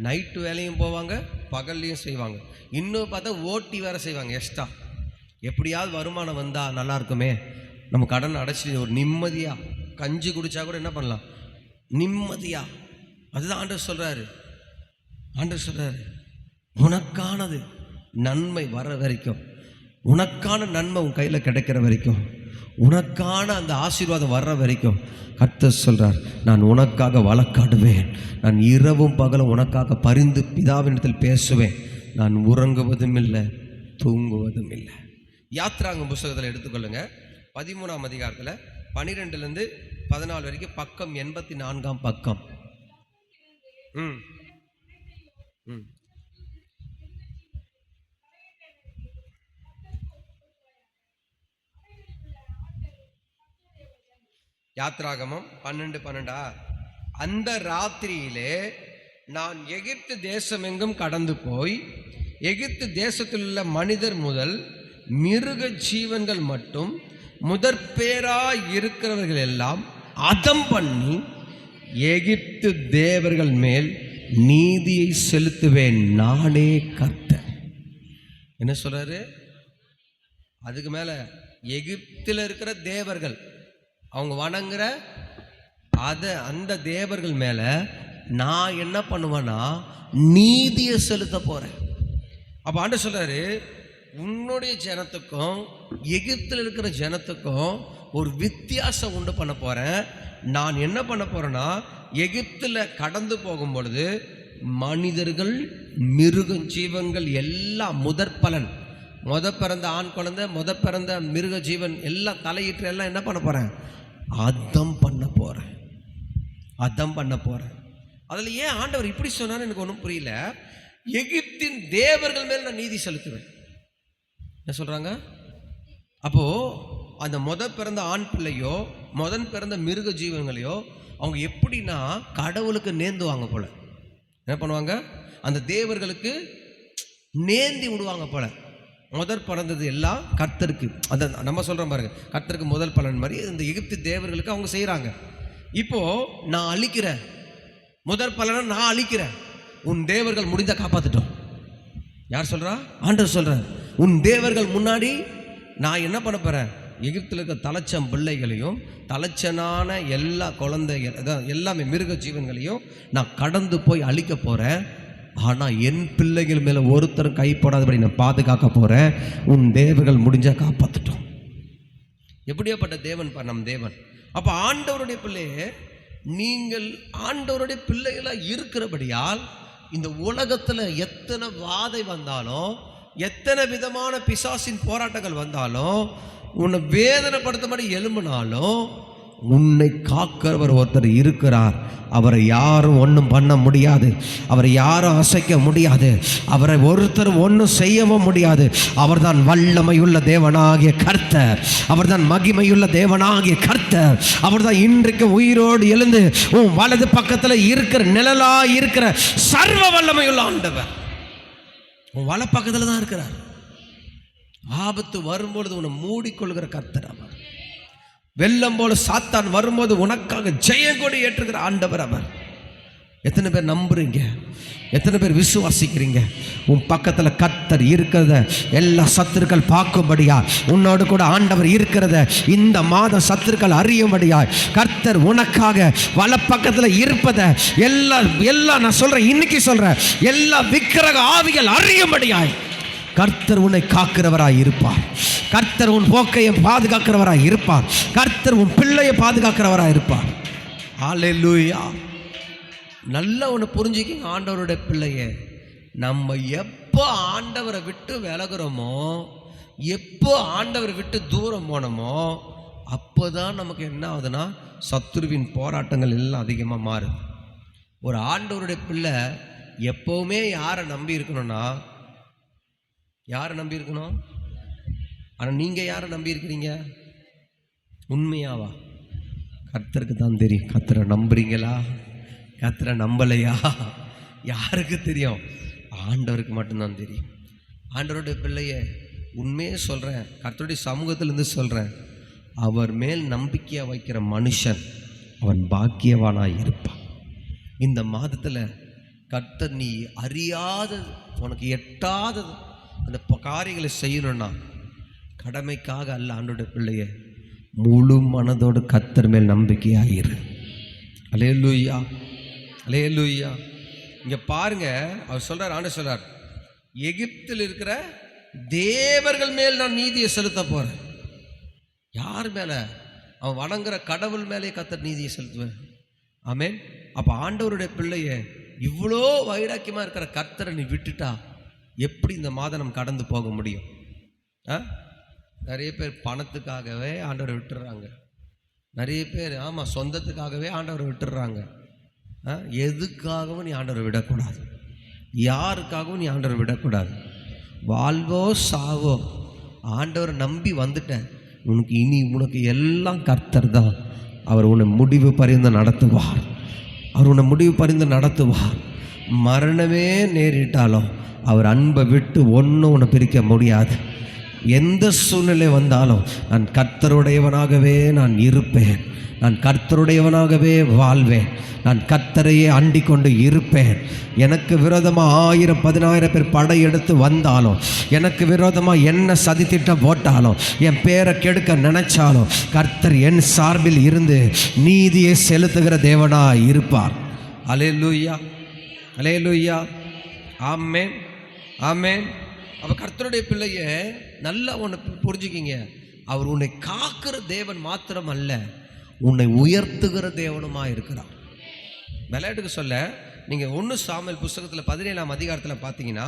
நைட்டு வேலையும் போவாங்க, பகல்லையும் செய்வாங்க, இன்னும் பார்த்தா ஓட்டி வேறு செய்வாங்க எக்ஸ்ட்ரா. எப்படியாவது வருமானம் வந்தால் நல்லா இருக்குமே, நம்ம கடன் அடைச்சிட்டு ஒரு நிம்மதியாக கஞ்சி குடித்தா கூட என்ன பண்ணலாம், நிம்மதியாக. அதுதான் ஆண்டவர் சொல்கிறாரு. உனக்கானது நன்மை வர வரைக்கும், உனக்கான நன்மை உன் கையில் கிடைக்கிற வரைக்கும், உனக்கான அந்த ஆசீர்வாதம் வர்ற வரைக்கும் கர்த்தர் சொல்கிறார், நான் உனக்காக வழக்காடுவேன், நான் இரவும் பகலும் உனக்காக பரிந்து பிதாவினிடத்தில் பேசுவேன், நான் உறங்குவதும் இல்லை தூங்குவதும் இல்லை. யாத்ராகமம் புஸ்தகத்தில் எடுத்துக்கொள்ளுங்க, 13ஆம் அதிகாரத்தில் 12லேருந்து 14 வரைக்கும், பக்கம் 84 பக்கம். யாத்ராகமம் 12:12. அந்த ராத்திரியிலே நான் எகிப்து தேசம் எங்கும் கடந்து போய் எகிப்து தேசத்தில் உள்ள மனிதர் முதல் மிருக ஜீவன்கள் மட்டும் முதற்பேராய் இருக்கிறவர்கள் எல்லாம் அதம் பண்ணி எகிப்து தேவர்கள் மேல் நீதியை செலுத்துவேன், நானே கர்த்தர். என்ன சொல்றாரு? அதுக்கு மேல எகிப்தில் இருக்கிற தேவர்கள், அவங்க வணங்குற அந்த தேவர்கள் மேல நான் என்ன பண்ணுவேன்னா நீதியை செலுத்த போறேன். அப்ப ஆண்டவர் சொல்றாரு, உன்னுடைய ஜனத்துக்கும் எகிப்தில் இருக்கிற ஜனத்துக்கும் ஒரு வித்தியாசம் உண்டு பண்ண போறேன். நான் என்ன பண்ண போறேன்னா, எகிப்தில் கடந்து போகும் பொழுது மனிதர்கள் மிருக ஜீவன்கள் எல்லாம் முதற்பலன், பிறந்த ஆண் குழந்தை, பிறந்த மிருக ஜீவன் எல்லாம் தலையிட்டு எல்லாம் என்ன பண்ண போறேன்? அதம் பண்ண போறேன். அதில் ஏன் ஆண்டவர் இப்படி சொன்னான்னு எனக்கு ஒன்றும் புரியல. எகிப்தின் தேவர்கள் மேல் நான் நீதி செலுத்துவேன். என்ன சொல்றாங்க? அப்போ அந்த பிறந்த ஆண் பிள்ளையோ பிறந்த மிருக ஜீவன்களையோ அவங்க எப்படின்னா கடவுளுக்கு நேந்துவாங்க போல. என்ன பண்ணுவாங்க? அந்த தேவர்களுக்கு நேந்தி விடுவாங்க போல. பிறந்தது எல்லாம் கர்த்தருக்கு, அந்த நம்ம சொல்கிறோம் பாருங்க, கர்த்தருக்கு முதல் பலன் மாதிரி இந்த எகிப்து தேவர்களுக்கு அவங்க செய்கிறாங்க. இப்போ நான் அழிக்கிறேன், முதற் பலனை நான் அழிக்கிறேன், உன் தேவர்கள் முடிந்த காப்பாற்றிட்டோம். யார் சொல்கிறா? ஆண்டவர் சொல்கிறார். உன் தேவர்கள் முன்னாடி நான் என்ன பண்ண போகிறேன்? எகிப்தில் இருக்க தலைச்சம் பிள்ளைகளையும் தலைச்சனான எல்லா குழந்தைகள் எல்லாமே மிருக ஜீவன்களையும் நான் கடந்து போய் அழிக்க போகிறேன். ஆனால் என் பிள்ளைகள் மேலே ஒருத்தரும் கைப்படாதபடி நான் பாதுகாக்க போகிறேன். உன் தேவர்கள் முடிஞ்சால் காப்பாற்றிட்டோம். எப்படியாப்பட்ட தேவன் நம் தேவன். அப்போ ஆண்டவருடைய பிள்ளையே, நீங்கள் ஆண்டவருடைய பிள்ளைகளாக இருக்கிறபடியால் இந்த உலகத்தில் எத்தனை வாதை வந்தாலும், எத்தனை விதமான பிசாசின் போராட்டங்கள் வந்தாலும், உன்னை வேதனைப்படுத்த மாதிரி எழும்பினாலும் உன்னை காக்கிறவர் ஒருத்தர் இருக்கிறார். அவரை யாரும் ஒன்றும் பண்ண முடியாது, அவரை யாரும் அசைக்க முடியாது, அவரை ஒருத்தர் ஒன்றும் செய்யவும் முடியாது. அவர்தான் வல்லமையுள்ள தேவனாகிய கர்த்தர், அவர்தான் மகிமையுள்ள தேவனாகிய கர்த்தர். அவர்தான் இன்றைக்கு உயிரோடு எழுந்து உன் வலது பக்கத்தில் இருக்கிற நிழலா இருக்கிற சர்வ வல்லமையுள்ள ஆண்டவர் உன் வல பக்கத்தில் தான் இருக்கிறார். ஆபத்து வரும்பொழுது உன்னை மூடிக்கொள்கிற கர்த்தர் அவர். வெள்ளம் போல சாத்தான் வரும்போது உனக்காக ஜெயங்கொடி ஏற்றுகிற ஆண்டவர் அவர். எத்தனை பேர் நம்புறீங்க? எத்தனை பேர் விசுவாசிக்கிறீங்க? உன் பக்கத்தில் கர்த்தர் இருக்கிறத எல்லா சத்துருக்கள் பார்க்கும்படியா, உன்னோடு கூட ஆண்டவர் இருக்கிறத இந்த மாதம் சத்துருக்கள் அறியும்படியா, கர்த்தர் உனக்காக வலப்பக்கத்தில் இருப்பதை எல்லாம் நான் சொல்றேன், இன்னைக்கு சொல்றேன், எல்லா விக்கிரக ஆவிகள் அறியும்படியாய் கர்த்தர் உன்னை காக்கிறவராய் இருப்பார். கர்த்தர் உன் போக்கையை பாதுகாக்கிறவராய் இருப்பார். கர்த்தர் உன் பிள்ளையை பாதுகாக்கிறவராய் இருப்பார். ஹல்லேலூயா. நல்லா ஒன்று புரிஞ்சுக்கிங்க ஆண்டவருடைய பிள்ளைய, நம்ம எப்போ ஆண்டவரை விட்டு விலகுறோமோ, எப்போ ஆண்டவரை விட்டு தூரம் போனோமோ, அப்போ தான் நமக்கு என்ன ஆகுதுன்னா சத்துருவின் போராட்டங்கள் எல்லாம் அதிகமாக மாறுது. ஒரு ஆண்டவருடைய பிள்ளை எப்போவுமே யாரை நம்பி இருக்கணும்னா, யாரை நம்பி இருக்கணும்? ஆனால் நீங்கள் யாரை நம்பி இருக்கிறீங்க? உண்மையாவா? கர்த்தருக்கு தான் தெரியும். கர்த்தரை நம்புறீங்களா, கர்த்தரை நம்பலையா? யாருக்கு தெரியும்? ஆண்டவருக்கு மட்டும்தான் தெரியும். ஆண்டவருடைய பிள்ளைய உண்மையே சொல்கிறேன், கர்த்தருடைய சமூகத்திலேருந்து சொல்கிறேன், அவர் மேல் நம்பிக்கையாக வைக்கிற மனுஷன் அவன் பாக்கியவானாக இருப்பான். இந்த மாதத்தில் கர்த்தர் நீ அறியாத, உனக்கு எட்டாதது அந்த காரியங்களை செய்யணும்னா கடமைக்காக அல்ல, ஆண்டோட பிள்ளைய முழு மனதோடு கர்த்தர் மேல் நம்பிக்கையாயிரு. அல்லேலூயா, அல்லேலூயா. இங்கே பாருங்க, அவர் சொல்றார், ஆண்டவர் சொல்றார், எகிப்தில் இருக்கிற தேவர்கள் மேல் நான் நீதியை செலுத்த போறேன். யார் மேல? அவன் வணங்குற கடவுள் மேலே கர்த்தர் நீதியை செலுத்துவேன். ஆமென். அப்போ ஆண்டவருடைய பிள்ளைய இவ்வளோ வைராக்கியமாக இருக்கிற கர்த்தரை நீ விட்டுட்டா எப்படி இந்த மாதம் நம்ம கடந்து போக முடியும்? நிறைய பேர் பணத்துக்காகவே ஆண்டவரை விட்டுடுறாங்க. நிறைய பேர் ஆமாம் சொந்தத்துக்காகவே ஆண்டவரை விட்டுடுறாங்க. எதுக்காகவும் நீ ஆண்டவரை விடக்கூடாது, யாருக்காகவும் நீ ஆண்டவரை விடக்கூடாது. வாழ்வோ சாவோ ஆண்டவரை நம்பி வந்துட்டேன், உனக்கு இனி உனக்கு எல்லாம் கர்த்தர் தான். அவர் உன்னை முடிவு பரிந்து நடத்துவார், அவர் உன்னை முடிவு பரிந்து நடத்துவார். மரணமே நேரிட்டாலும் அவர் அன்பை விட்டு ஒன்றும் உன்னை பிரிக்க முடியாது. எந்த சூழ்நிலை வந்தாலும் நான் கர்த்தருடையவனாகவே நான் இருப்பேன், நான் கர்த்தருடையவனாகவே வாழ்வேன், நான் கர்த்தரையே அண்டிக் கொண்டு இருப்பேன். எனக்கு விரோதமாக 1000-10,000 பேர் படையெடுத்து வந்தாலும், எனக்கு விரோதமாக என்ன சதித்திட்டம் போட்டாலும், என் பேரை கெடுக்க நினைச்சாலும் கர்த்தர் என் சார்பில் இருந்து நீதியை செலுத்துகிற தேவனாய் இருப்பார். அல்லேலூயா, அல்லேலூயா, ஆமென், ஆமென். அப்போ கர்த்தருடைய பிள்ளைய நல்லா ஒன்று புரிஞ்சுக்கிங்க, அவர் உன்னை காக்கிற தேவன் மாத்திரம் அல்ல, உன்னை உயர்த்துகிற தேவனுமா இருக்கிறார். விளையாட்டுக்கு சொல்ல, நீங்கள் 1 சாமுவேல் புஸ்தகத்தில் 17ஆம் அதிகாரத்தில் பார்த்தீங்கன்னா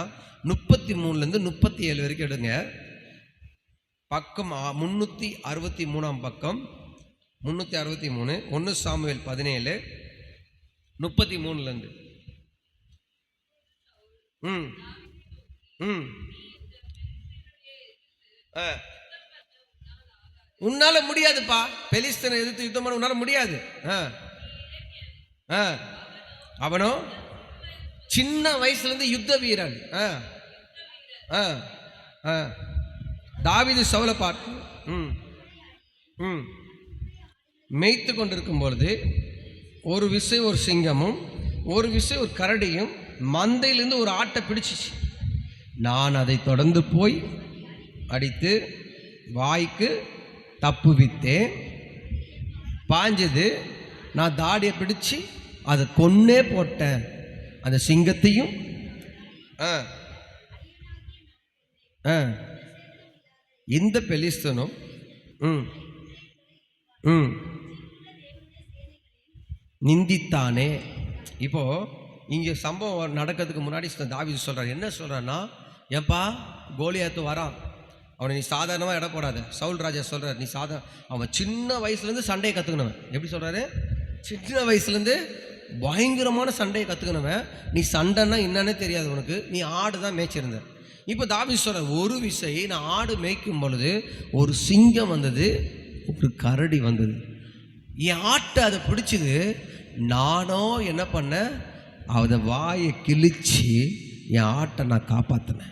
33லேருந்து 37 வரைக்கும் எடுங்க. பக்கம் 363ஆம் பக்கம், 363, 1 சாமுவேல் 17 33லேருந்து. உன்னால முடியாதுப்பா, பெலிஸ்தனை எதிர்த்து யுத்தம் பண்ண உன்னால முடியாது. அவனும் சின்ன வயசுலேருந்து யுத்த வீரன். தாவீது சவுலை பார்த்து மேய்த்து கொண்டிருக்கும் பொழுது ஒரு விசை ஒரு சிங்கமும் ஒரு விசை ஒரு கரடியும் மந்தையிலிருந்து ஒரு ஆட்டை பிடிச்சிச்சு. நான் அதை தொடர்ந்து போய் அடித்து வாய்க்கு தப்புவித்தேன். பாஞ்சது, நான் தாடியை பிடிச்சு அதை கொன்னே போட்டேன். அந்த சிங்கத்தையும் இந்த பெலிஸ்தனும் நிந்தித்தானே. இப்போ இங்கே சம்பவம் நடக்கிறதுக்கு முன்னாடி தாவீது சொல்கிறார், என்ன சொல்கிறான்னா, ஏப்பா கோலியாத்து வரான், அவனை நீ சாதாரணமாக இட போடாத. சவுல் ராஜா சொல்கிறார், நீ அவன் சின்ன வயசுலேருந்து சண்டையை கற்றுக்கணுவன். எப்படி சொல்கிறாரு? சின்ன வயசுலேருந்து பயங்கரமான சண்டையை கற்றுக்கணுவன். நீ சண்டைன்னா என்னன்னே தெரியாது உனக்கு, நீ ஆடு தான் மேய்ச்சிருந்த. இப்போ தாவீது சொல்கிறார், ஒரு விசை நான் ஆடு மேய்க்கும் பொழுது ஒரு சிங்கம் வந்தது, ஒரு கரடி வந்தது, என் ஆட்டை அதை பிடிச்சிது. நானோ என்ன பண்ணேன், அதை வாயை கிழிச்சு என் ஆட்டை நான் காப்பாற்றினேன்.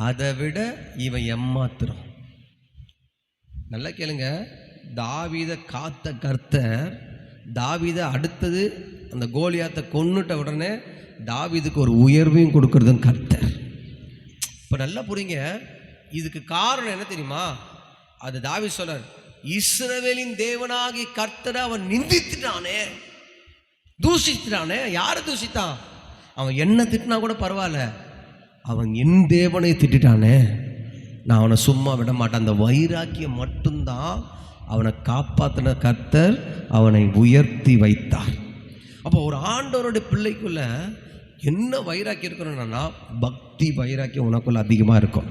அதை விட இவன் ஏமாத்துறான். நல்லா கேளுங்க, தாவீதை காத்த கர்த்தர் தாவீதை அடுத்தது அந்த கோலியாத்தை கொன்னுட்ட உடனே தாவீதுக்கு ஒரு உயர்வையும் கொடுக்கறதுன்னு கர்த்தர். இப்போ நல்லா புரியுங்க, இதுக்கு காரணம் என்ன தெரியுமா? அது தாவீது சொல்றார், இஸ்ரவேலின் தேவனாகி கர்த்தரை அவன் நிந்தித்துட்டானே, தூஷித்துட்டானே. யாரை தூஷித்தான்? அவன் என்ன திட்டினா கூட பரவாயில்ல, அவன் என் தேவனை திட்டானே, நான் அவனை சும்மா விட மாட்டேன். அந்த வைராக்கியம் மட்டும்தான் அவனை காப்பாற்றின கர்த்தர் அவனை உயர்த்தி வைத்தார். அப்போ ஒரு ஆண்டவருடைய பிள்ளைக்குள்ள என்ன வைராக்கியம் இருக்கணும்னா பக்தி வைராக்கியம் உனக்குள்ள அதிகமாக இருக்கும்.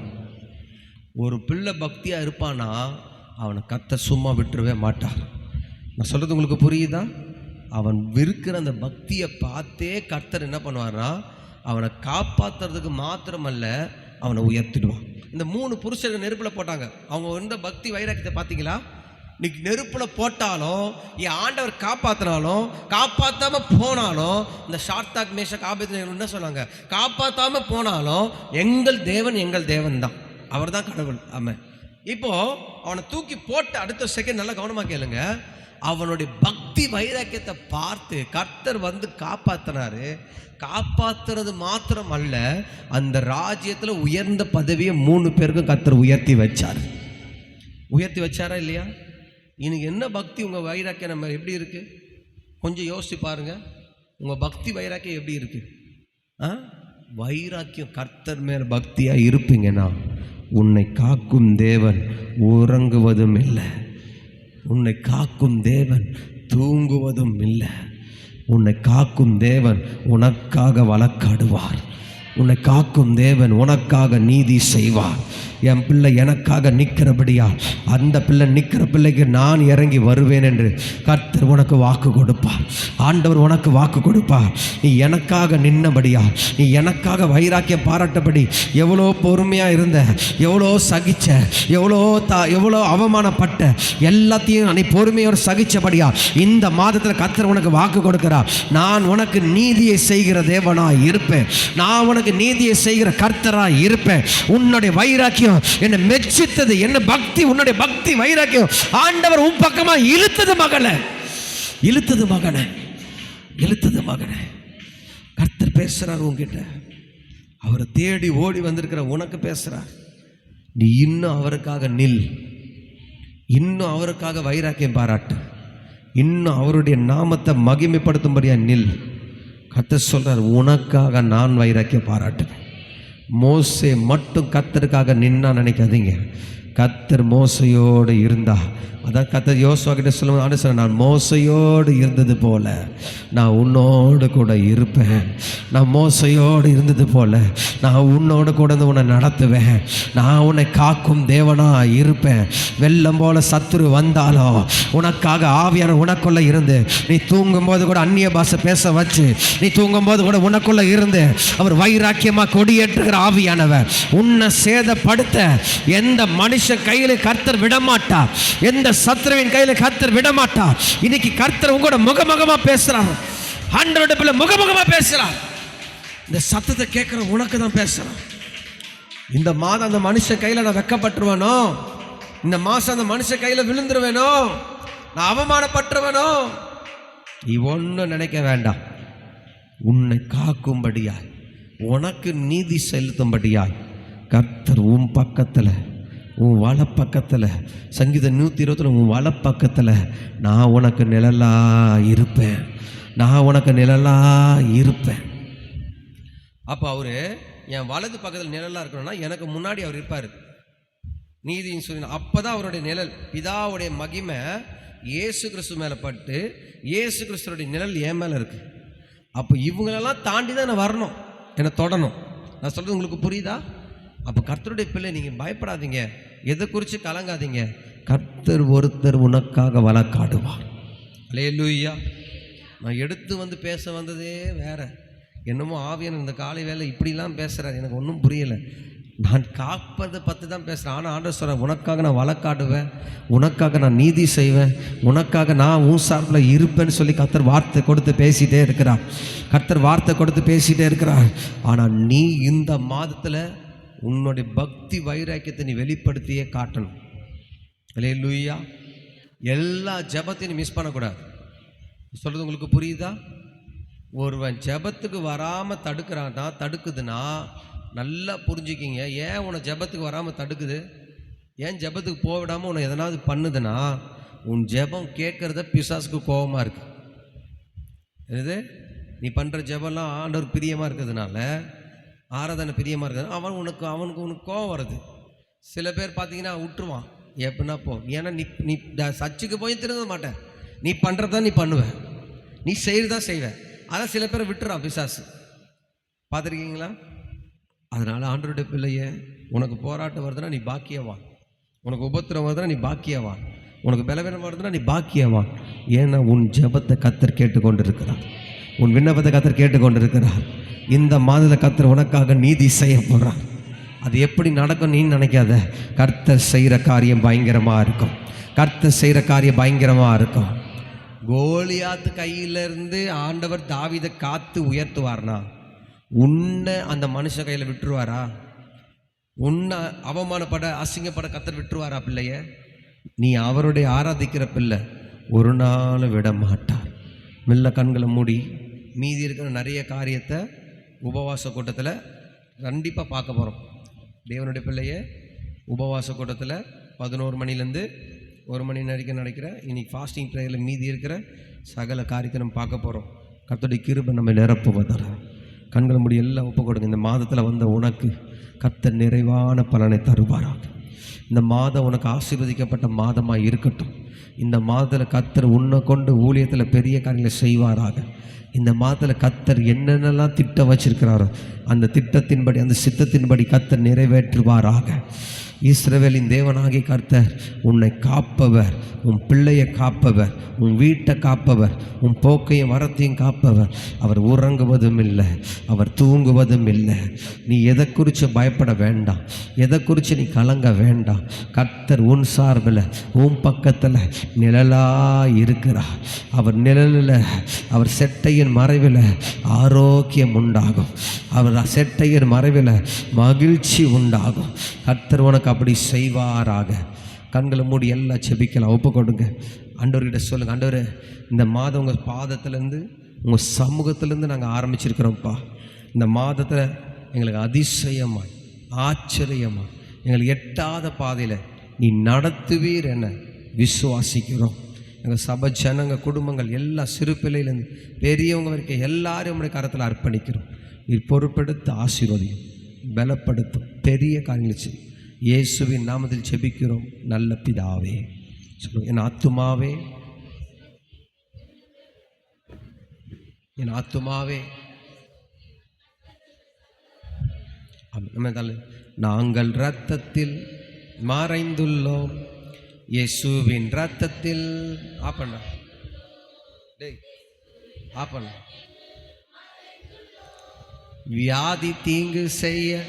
ஒரு பிள்ளை பக்தியாக இருப்பானா அவனை கர்த்தர் சும்மா விட்டுறவே மாட்டார். நான் சொல்கிறது உங்களுக்கு புரியுதா? அவன் விற்கிற அந்த பக்தியை பார்த்தே கர்த்தர் என்ன பண்ணுவார்னா அவனை காப்பாற்றுறதுக்கு மாத்திரமல்ல அவனை உயர்த்திடுவான். இந்த 3 புருஷர்கள் நெருப்பில் போட்டாங்க. அவங்க இருந்த பக்தி வைராக்கியத்தை பார்த்தீங்களா? இன்னைக்கு நெருப்பில் போட்டாலும் என் ஆண்டவர் காப்பாற்றினாலும் காப்பாற்றாமல் போனாலும் இந்த ஷார்த்தாக் மேஷக் ஆபேத்நேகோ என்ன சொன்னாங்க? காப்பாற்றாமல் போனாலும் எங்கள் தேவன் தான், அவர் தான் கடவுள். ஆமாம். இப்போது அவனை தூக்கி போட்டு அடுத்த செகண்ட் நல்லா கவனமாக கேளுங்க. அவனுடைய பக்தி வைராக்கியத்தை பார்த்து கர்த்தர் வந்து காப்பாற்றினாரு. காப்பாற்றுறது மாத்திரம் அல்ல, அந்த ராஜ்யத்தில் உயர்ந்த பதவியை 3 பேருக்கும் கர்த்தர் உயர்த்தி வச்சாரா இல்லையா? இன்னைக்கு என்ன பக்தி உங்கள் வைராக்கியம் நம்ம எப்படி இருக்குது? கொஞ்சம் யோசிச்சு பாருங்கள். உங்கள் பக்தி வைராக்கியம் எப்படி இருக்குது? வைராக்கியம் கர்த்தர் மேல் பக்தியாக இருப்பீங்கன்னா உன்னை காக்கும் தேவன் உறங்குவதும் இல்லை, உன்னை காக்கும் தேவன் தூங்குவதும் இல்லை. உன்னை காக்கும் தேவன் உனக்காக வழக்காடுவார். உன்னை காக்கும் தேவன் உனக்காக நீதி செய்வார். என் பிள்ளை எனக்காக நிற்கிறபடியா அந்த பிள்ளை நிற்கிற பிள்ளைக்கு நான் இறங்கி வருவேன் என்று கர்த்தர் உனக்கு வாக்கு கொடுப்பார். ஆண்டவர் உனக்கு வாக்கு கொடுப்பார். நீ எனக்காக நின்னபடியா, நீ எனக்காக வைராக்கியம் பாராட்டபடி, எவ்வளோ பொறுமையாக இருந்த, எவ்வளோ சகிச்ச, எவ்வளோ அவமானப்பட்ட எல்லாத்தையும் நீ பொறுமையோடு சகிச்சபடியா இந்த மாதத்தில் கர்த்தர் உனக்கு வாக்கு கொடுக்கிறார். நான் உனக்கு நீதியை செய்கிற தேவனாய் இருப்பேன். நான் உனக்கு நீதியை செய்கிற கர்த்தராய் இருப்பேன். உன்னுடைய வைராக்கியம் என்ன மெச்சித்தது, என்ன பக்தி, உன்னுடைய பக்தி வைராக்கியம் ஆண்டவர் உன் பக்கமா இழுத்தது மகனே. கர்த்தர் பேசுறார் உன்கிட்ட. அவரை தேடி ஓடி வந்திருக்கிற உனக்கு பேசுறார். நீ இன்னும் அவருக்காக நில், இன்னும் அவருக்காக வைராக்கியம் பாராட்டு, இன்னும் அவருடைய நாமத்தை மகிமைப்படுத்தும்படியா நில். கர்த்தர் சொல்றார், உனக்காக நான் வைராக்கியம் பாராட்டுவேன். மோசே மட்டும் கர்த்தருக்காக நின்னா நினைக்காதீங்க. கர்த்தர் மோசையோடு இருந்தா, அதான் கர்த்தர் யோசுவா கிட்ட சொல்லுவாங்க, நான் மோசையோடு இருந்தது போல நான் உன்னோடு கூட இருப்பேன். நான் மோசையோடு இருந்தது போல நான் உன்னோடு கூட உன்னை நடத்துவேன். நான் உன்னை காக்கும் தேவனா இருப்பேன். வெள்ளம் போல சத்துரு வந்தாலும் உனக்காக ஆவியான உனக்குள்ள இருந்து, நீ தூங்கும்போது கூட அந்நிய பாஷை பேச வச்சு, நீ தூங்கும்போது கூட உனக்குள்ள இருந்து அவர் வைராக்கியமாக கொடியேற்றுகிற ஆவியானவர் உன்னை சேதப்படுத்த எந்த மனுஷன் கையில் கர்த்தர் விடமாட்டார். எந்த சத்துருவின் கையில கர்த்தர் விடமாட்டார். இன்னைக்கு கர்த்தர் உங்களோட முகமுகமா பேசுறார். ஆண்டவருடைய பிள்ளை முகமுகமா பேசுறார். இந்த சத்தத்தை கேட்கிற உனக்கு தான் பேசுறார். இந்த மாதம் அந்த மனுஷன் கையில நான் வெக்கப்பட்டுருவேனோ, இந்த மாசம் அந்த மனுஷன் கையில விழுந்துருவேனோ, நான் அவமானப்பட்டுருவேனோ, நீ ஒன்னும் நினைக்க வேண்டாம். உன்னை காக்கும்படியாய், உனக்கு நீதி செலுத்தும்படியாய் கர்த்தர் உன் பக்கத்துல, உன் வலப்பக்கத்தில், சங்கீதம் 120 உன் வலப்பக்கத்தில் நான் உனக்கு நிழலா இருப்பேன். அப்போ அவரு என் வலது பக்கத்தில் நிழலாக இருக்கணும்னா எனக்கு முன்னாடி அவர் இருப்பார். நீதின்னு சொல்லி அப்போதான் அவருடைய நிழல், பிதாவுடைய மகிமை இயேசு கிறிஸ்து மேலே பட்டு இயேசு கிறிஸ்துவோடைய நிழல் என் மேலே இருக்கு. அப்போ இவங்களெல்லாம் தாண்டி தான் நான் வரணும், என்னை தொடணும். நான் சொல்கிறது உங்களுக்கு புரியுதா? அப்போ கர்த்தருடைய பிள்ளை, நீங்கள் பயப்படாதீங்க, எதை குறித்து கலங்காதீங்க. கர்த்தர் ஒருத்தர் உனக்காக வழக்காடுவார். அல்லேலூயா. நான் எடுத்து வந்து பேச வந்ததே வேற, என்னமோ ஆவியான இந்த காலை வேலை இப்படிலாம் பேசுகிறார், எனக்கு ஒன்றும் புரியலை. நான் காப்பதை பற்றி தான் பேசுகிறேன். ஆனால் ஆண்டவர் சொல்கிறேன், உனக்காக நான் வழக்காடுவேன், உனக்காக நான் நீதி செய்வேன், உனக்காக நான் உன் சார்பில் இருப்பேன்னு சொல்லி கர்த்தர் வார்த்தை கொடுத்து பேசிகிட்டே இருக்கிறார். ஆனால் நீ இந்த மாதத்தில் உன்னுடைய பக்தி வைராக்கியத்தை நீ வெளிப்படுத்தியே காட்டணும். அல்லேலூயா. எல்லா ஜெபத்தையும் நீ மிஸ் பண்ணக்கூடாது. சொல்கிறது உங்களுக்கு புரியுதா? ஒருவன் ஜெபத்துக்கு வராமல் தடுக்குதுன்னா நல்லா புரிஞ்சுக்கிங்க. ஏன் உன்னை ஜெபத்துக்கு வராமல் தடுக்குது, ஏன் ஜெபத்துக்கு போக விடாமல் உன்னை எதனாவது பண்ணுதுன்னா, உன் ஜெபம் கேட்குறத பிசாசுக்கு கோபமாக இருக்கு. இது நீ பண்ணுற ஜெபம்லாம் ஆண்டவர் பிரியமாக இருக்கிறதுனால, ஆராதனை பிரியமாக இருக்கிறது, அவனுக்கு கோபம் வருது. சில பேர் பார்த்தீங்கன்னா விட்டுருவான், எப்படின்னா போ. ஏன்னா நீ நீ சர்ச்சுக்கு போய் திருந்த மாட்டேன், நீ பண்ணுறதான் நீ பண்ணுவேன், நீ செய்யறதான் செய்வேன். அதான் சில பேரை விட்டுறான் பிசாசு, பார்த்துருக்கீங்களா? அதனால் ஆண்டவருடைய பிள்ளையே, உனக்கு போராட்டம் வருதுன்னா நீ பாக்கியவான், உனக்கு உபத்திரம் வருதுன்னா நீ பாக்கியவான், உனக்கு பலவீனம் வருதுன்னா நீ பாக்கியவான். ஏன்னா உன் ஜெபத்தை கர்த்தர் கேட்டுக்கொண்டு இருக்கிறார், உன் விண்ணப்பத்தை கர்த்தர் கேட்டுக்கொண்டு இருக்கிறார். இந்த மாதத்தில் கர்த்தர் உனக்காக நீதி செய்ய போகிறார். அது எப்படி நடக்கும் நீ நினைக்காத. கர்த்தர் செய்கிற காரியம் பயங்கரமாக இருக்கும், கர்த்தர் செய்கிற காரியம் பயங்கரமாக இருக்கும். கோலியாத்து கையிலிருந்து ஆண்டவர் தாவீதை காத்து உயர்த்துவார்னா உன்னை அந்த மனுஷ கையில் விட்டுருவாரா? உன்னை அவமானப்பட அசிங்கப்பட கர்த்தர் விட்டுருவாரா? பிள்ளைய நீ அவருடைய ஆராதிக்கிற பிள்ளை, ஒரு நாள் விட மாட்டார். மெல்ல கண்களை மூடி மீதி இருக்கிற நிறைய காரியத்தை உபவாச கூட்டத்தில் கண்டிப்பாக பார்க்க போகிறோம். தேவனுடைய பிள்ளைய உபவாச கூட்டத்தில் 11 மணிலேருந்து 1 மணி வரைக்கும் நடக்கிற இன்னைக்கு ஃபாஸ்டிங் ப்ரேயரில் மீதி இருக்கிற சகல காரியத்தை நம்ம பார்க்க போகிறோம். கர்த்தருடைய கிருபை நம்ம நிரப்புவதால் கண்களை மூடி எல்லாம் ஒப்பு கொடுங்க. இந்த மாதத்தில் வந்த உனக்கு கர்த்தர் நிறைவான பலனை தருவாராக. இந்த மாதம் உனக்கு ஆசீர்வதிக்கப்பட்ட மாதமாக இருக்கட்டும். இந்த மாதத்தில் கர்த்தர் உன்னை கொண்டு ஊழியத்தில் பெரிய காரியங்களை செய்வாராக. இந்த மாதத்தில் கர்த்தர் என்னென்னலாம் திட்டம் வச்சிருக்கிறாரோ அந்த திட்டத்தின்படி, அந்த சித்தத்தின்படி கர்த்தர் நிறைவேற்றுவாராக. இஸ்ரவேலின் தேவனாகிய கர்த்தர் உன்னை காப்பவர், உன் பிள்ளையை காப்பவர், உன் வீட்டை காப்பவர், உன் போக்கையும் வரத்தையும் காப்பவர். அவர் உறங்குவதும் இல்லை, அவர் தூங்குவதும் இல்லை. நீ எதை குறித்து பயப்பட வேண்டாம், எதை குறித்து நீ கலங்க வேண்டாம். கர்த்தர் உன் சார்பில் உன் பக்கத்தில் நிழலாக இருக்கிறார். அவர் நிழலில், அவர் செட்டையின் மறைவில் ஆரோக்கியம் உண்டாகும், அவர் செட்டையின் மறைவில் மகிழ்ச்சி உண்டாகும். கர்த்தர் உனக்கு அப்படி செய்வாராக. கண்களை மூடி எல்லாம் செபிக்கலாம், ஒப்பு கொடுங்க. ஆண்டவர்கிட்ட சொல்லுங்கள், ஆண்டவரே இந்த மாதம் உங்கள் பாதத்துலேருந்து, உங்கள் சமூகத்திலேருந்து நாங்கள் ஆரம்பிச்சிருக்கிறோம்ப்பா. இந்த மாதத்தில் எங்களுக்கு அதிசயமாக, ஆச்சரியமாக, எங்களுக்கு எட்டாத பாதையில் நீ நடத்துவீர் என விசுவாசிக்கிறோம். எங்கள் சபை ஜனங்க, குடும்பங்கள் எல்லாம் சிறு பிள்ளையிலேருந்து பெரியவங்க வரைக்கும் எல்லாரும் நம்முடைய கரத்தில் அர்ப்பணிக்கிறோம். நீ பொறுப்பெடுத்து ஆசீர்வதியும், பலப்படுத்தும், பெரிய காரியங்களை செய்யும். இயேசுவின் நாமத்தில் ஜெபிக்கிறோம் நல்ல பிதாவே. சொல்லுங்க, என் ஆத்துமாவே, என் ஆத்துமாவே. நாங்கள் இரத்தத்தில் மறைந்துள்ளோம், இயேசுவின் இரத்தத்தில். ஆப்பண்ணா டேய், ஆப்பண்ணா. வியாதி தீங்கு செய்ய